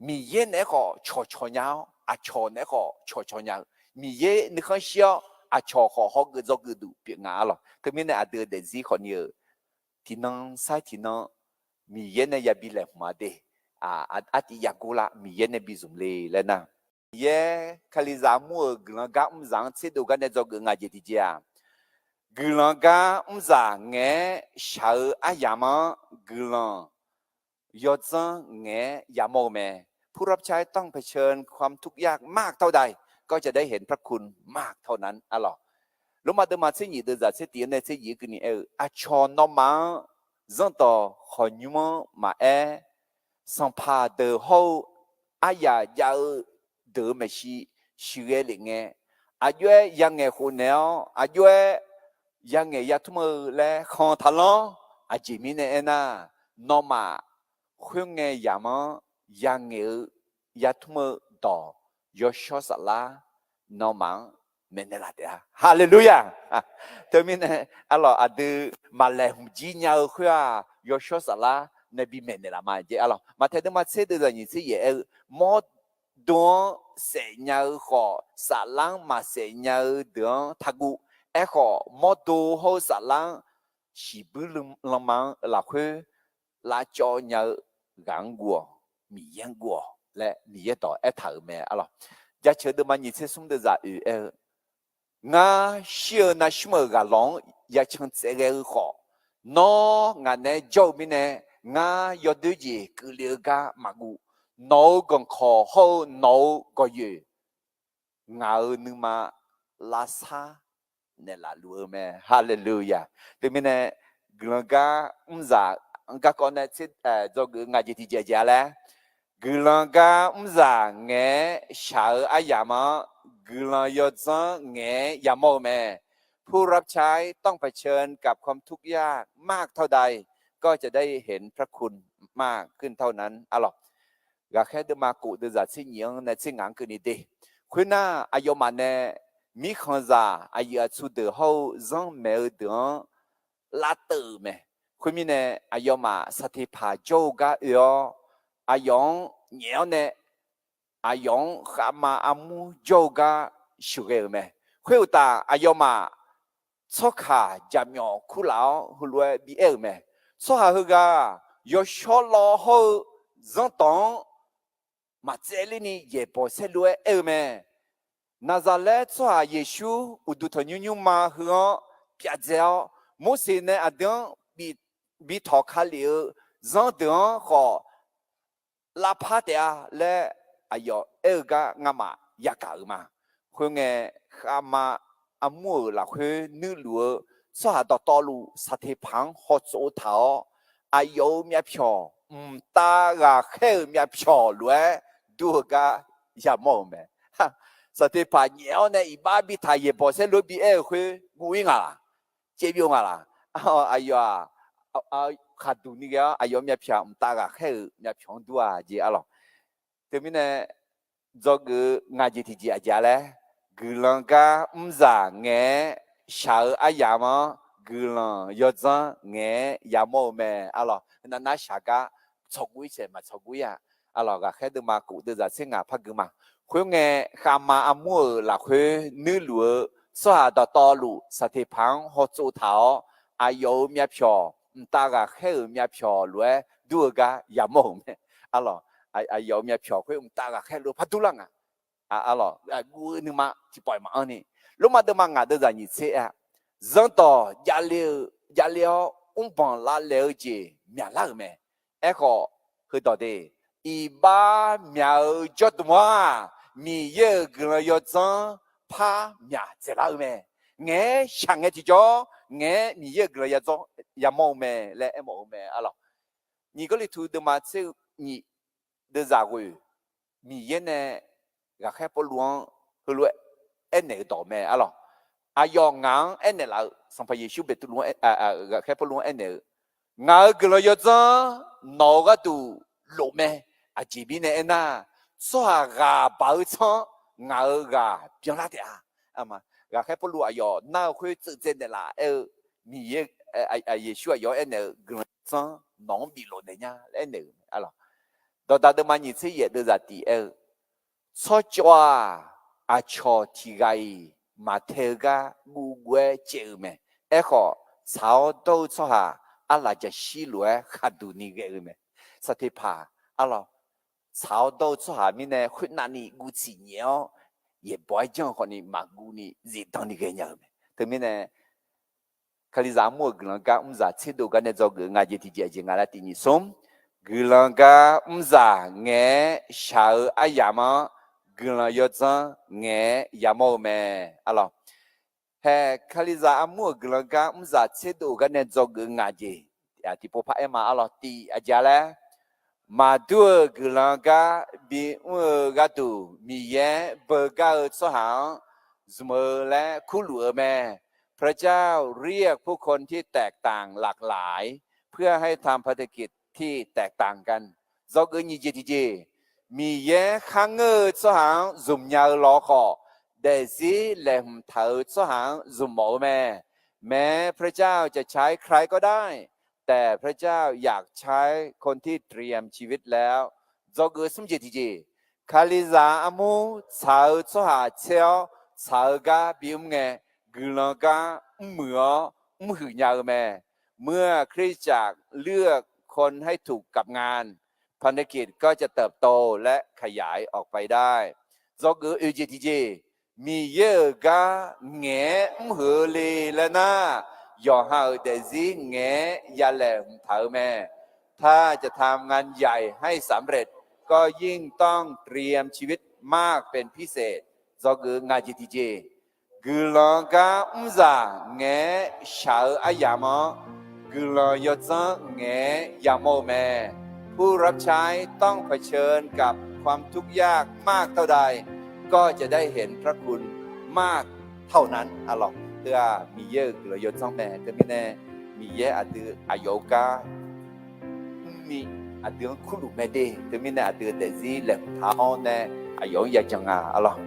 มีเยอะเนี่ยก็ชอๆยาวชอเนี่ยก็ชอๆยาวมีเยอะนี่เขาเชื่อชอเขาก็จะก็ดูเปลี่ยนอะไรแต่ไม่แน่อาจจะเดินสิคนเยอะที่นั่งใช่ที่นั่งมีเยอะเนี่ยอย่าบิเลมาเดอาทิยากุละมีเย็นในบิซุมเลยนะเย่คาลิซามัวกลังกาจังเสดูกันในจอกงาจิติเจียกลังกาจังเงชาวอายามกลังยอดจังเงยามอเมผู้รับใช้ต้องเผชิญความทุกข์ยากมากเท่าใดก็จะได้เห็นพระคุณมากเท่านั้นอะหรอลงมาเดินมาเสียหยีเดินจากเสียตีในเสียหยีกันนี่อาชอนนอมาจังต่อขอยุมมาสัมภาเดอเขาอายายาเดอไม่ชีชีเอลิงเงอายุยังเงคนเนาะอายุ ยังไงยาทุเมและคอนทะลออาจิมิเนเอน่านอมาคุงไงยามยังไงยาทุเมต่อยอชอสลานอมังเมเนลาเดียฮาเลลูยาเทมินอัลลอฮ์อดูมาเลหุจิญาคุยยอชอสลานบีเมเนลามาเจอัลลอฮ์มาเทดมาเซดะนี่สิเยมอดอนเสญาขอสาลังมาเสญาดอนทักุเอขอมอดูโฮสาลังชิบุลมังลาคุลาจอญากังกัวมียังกัวและมีเยต่อเอถาเมอัลลอฮ์จะเชิดมานี่สิซุมเดซางาเชื่อนาชมกาลองอยากชังเจริญขอนองานเนจอมิเนงายอดจีกุเลียกามากูนอกังขอโฮนอก็เยงานึมาลาซาเนลาลูเมฮาเลลูยาเตมิเนกลงกาซาอังกาคอนเนซิจอกงาจิติเจเจเลกลงกาซาเงชาอายามากุลยอดซังเงยามอแม่ผู้รับใช้ต้องเผชิญกับความทุกข์ยากมากเท่าใดก็จะได้เห็นพระคุณมากขึ้นเท่านั้นอะหรอกาแค่เดมากุเดจัดสิ่งยังในสิ่งงานคืนนี้ดีคุณน่าอายมันเนมีขอนซาอายสุดเดฮาวซังเมลเดนลาเตอร์เมคุณมีเนอายมาสติภาโจกาเอออายองเหนียวเนอายองขามาอามูโจกาสุเกลเมคุยตาอายมาชกขาจามยอคุลาวหุลเวบีเอลเมชกขาฮกายอชอลอฮจังตองมาเจลินีเยปอเซลเวเอลเมนาซาเลตชกขาเยซูอุดุทยุยุมาฮงพิอาเจลโมเสเนอดังบีทอคาลิจังดังขอลาพาเตียและอายอเอลกางามายากามาคุงเงขามาอามัวละคุนึกลัวสหดตอลูสเทพังฮอโซเทาอายอเมียพอตากาเขเมียพอลวยดูกายามอเมสเทพังเนียวเนอีบาบิทายเปอเซลบีเอคุงูอิงาเจ็บยงาลาอายอขาดูนี่ก็อายอเมียพอตากาเขเมียพอดูเจอะลอเตมิเนจอกงาจิติจีอาจาเลกุลังกาซาเงชาอายามกุลังยอดซังเงยามอเมอะลอนั่นน่าชากาชกุยเชมาชกุยอะลอกาแค่เดมากุเดจะเซงาพักมาคุยเงขามาอามัวละคุยนึลัวสหดตอลูสเทพังฮอจูเทาอายอเมียพอตากาแค่เมียพอลวยดูกายามอเมอะลออายอเมียพอคุยตากาแค่ลวยพัดดุลังอะลอกูนึมาที่ปล่อยมาอันนี้ลงมาเดมางาเดจะนี่เสียจังต่อยาเลี้ยวปังลาเลี้ยวจีเมียลาเมขอคือต่อเดอีบ้าเมียจดว่ามีเยอะกระยดจังพาเมียเจลาเมเงี้ยช่างเงี้ยจีจ่อเงี้ยมีเยอะกระยดจังยามอเมและมอเมอะลอนี่ก็เลยทูเดมาเซนี่เดจะกูมีเยอะเนี่ยก็แค่ปลวงคือรู้เอ็นเนี่ยต่อแม่อะหรออายองงางเอ็นเนี่ยเราสัมภาระเยซูเป็นตัวลวงก็แค่ปลวงเอ็นเนี่ยงาก็เลยจะนอก็ดูลมแม่อาจีบีเนี่ยน่ะสวากาบ่าวช่างงาก็เปียงลาเดียอะมาก็แค่ปลวงอายอน่าคุยจะเจนเนี่ยละมีเยซูอายอเอ็นเนี่ยก็จะน้องบีโลเนี่ยเอ็นเนี่ยอะหรอตอนนั้นมันยิ่งเสียเดือดตีชอจว่าอาชอที่ไงมาเทกากูเวเจอเมขอชาวโตชอหาอะไรจะชิลวยขัดดูนี่เกอเมสติภาอะไรชาวโตชอหามีเนี่ยคุณนันนี่กูจีเนียวเย่บ่อยจังคนนี้มากูนี่จีตอนนี้เกเนี่ยเมแต่มีเนี่ยคลิจามัวกลังกาจะเชื่อดูกันเนี่ยจอกงานจิตใจจริงอะไรที่นี่สมกลังกาจะเงี้ยชาวอายามกุลยอดซังเงยยามอเมอะลอเฮคลิซาอามัวกุลกาจะเชื่อดูกันเนี่ยจอกงาจีที่พบพระมาอะลอที่อาจารย์ มาดูกุลกาบีกัดูมีเย่เบกาสหางสมเลคุลูเม พระเจ้าเรียกผู้คนที่แตกต่างหลากหลาย เพื่อให้ทำภารกิจที่แตกต่างกันdo cứ như vậy mi ye khang ngơ cho hàng dùng nhau lọ khọ để gì làm thợ cho hàng dùng mộแม้พระเจ้าจะใช้ใครก็ได้แต่พระเจ้าอยากใช้คนที่เตรียมชีวิตแล้วdo cứ sum vậy thìคาลิซาอามูชาวchoหาเชียวชาวกาบิมเงกุลกาเหมือหือยาวเมื่อคริสตจักรเลือกคนให้ถูกกับงานภารกิจก็จะเติบโตและขยายออกไปได้do cứ UGTG มีเยอะกาแงหือลีแล้วนะย่อหาเดซี่แงยาแหลมเถาถ้าจะทำงานใหญ่ให้สำเร็จก็ยิ่งต้องเตรียมชีวิตมากเป็นพิเศษdo cứ ngài GTG cứ lo cả za nghe sợ ai ya mo cứ lo yo za nghe ya mo ผู้รับใช้ต้องเผชิญกับความทุกข์ยากมากเท่าใดก็จะได้เห็นพระคุณมากเท่านั้นอะลองเพื่อมีเยอะคือเรายศซ่องแม่ก็ไม่แน่มีเยอะอาจจะอายุกามีอาจจะคุณลูกแม่ดีก็ไม่แน่อาจจะแต่ซีแหลมเท้าแน่อายุอยากจังอะลอง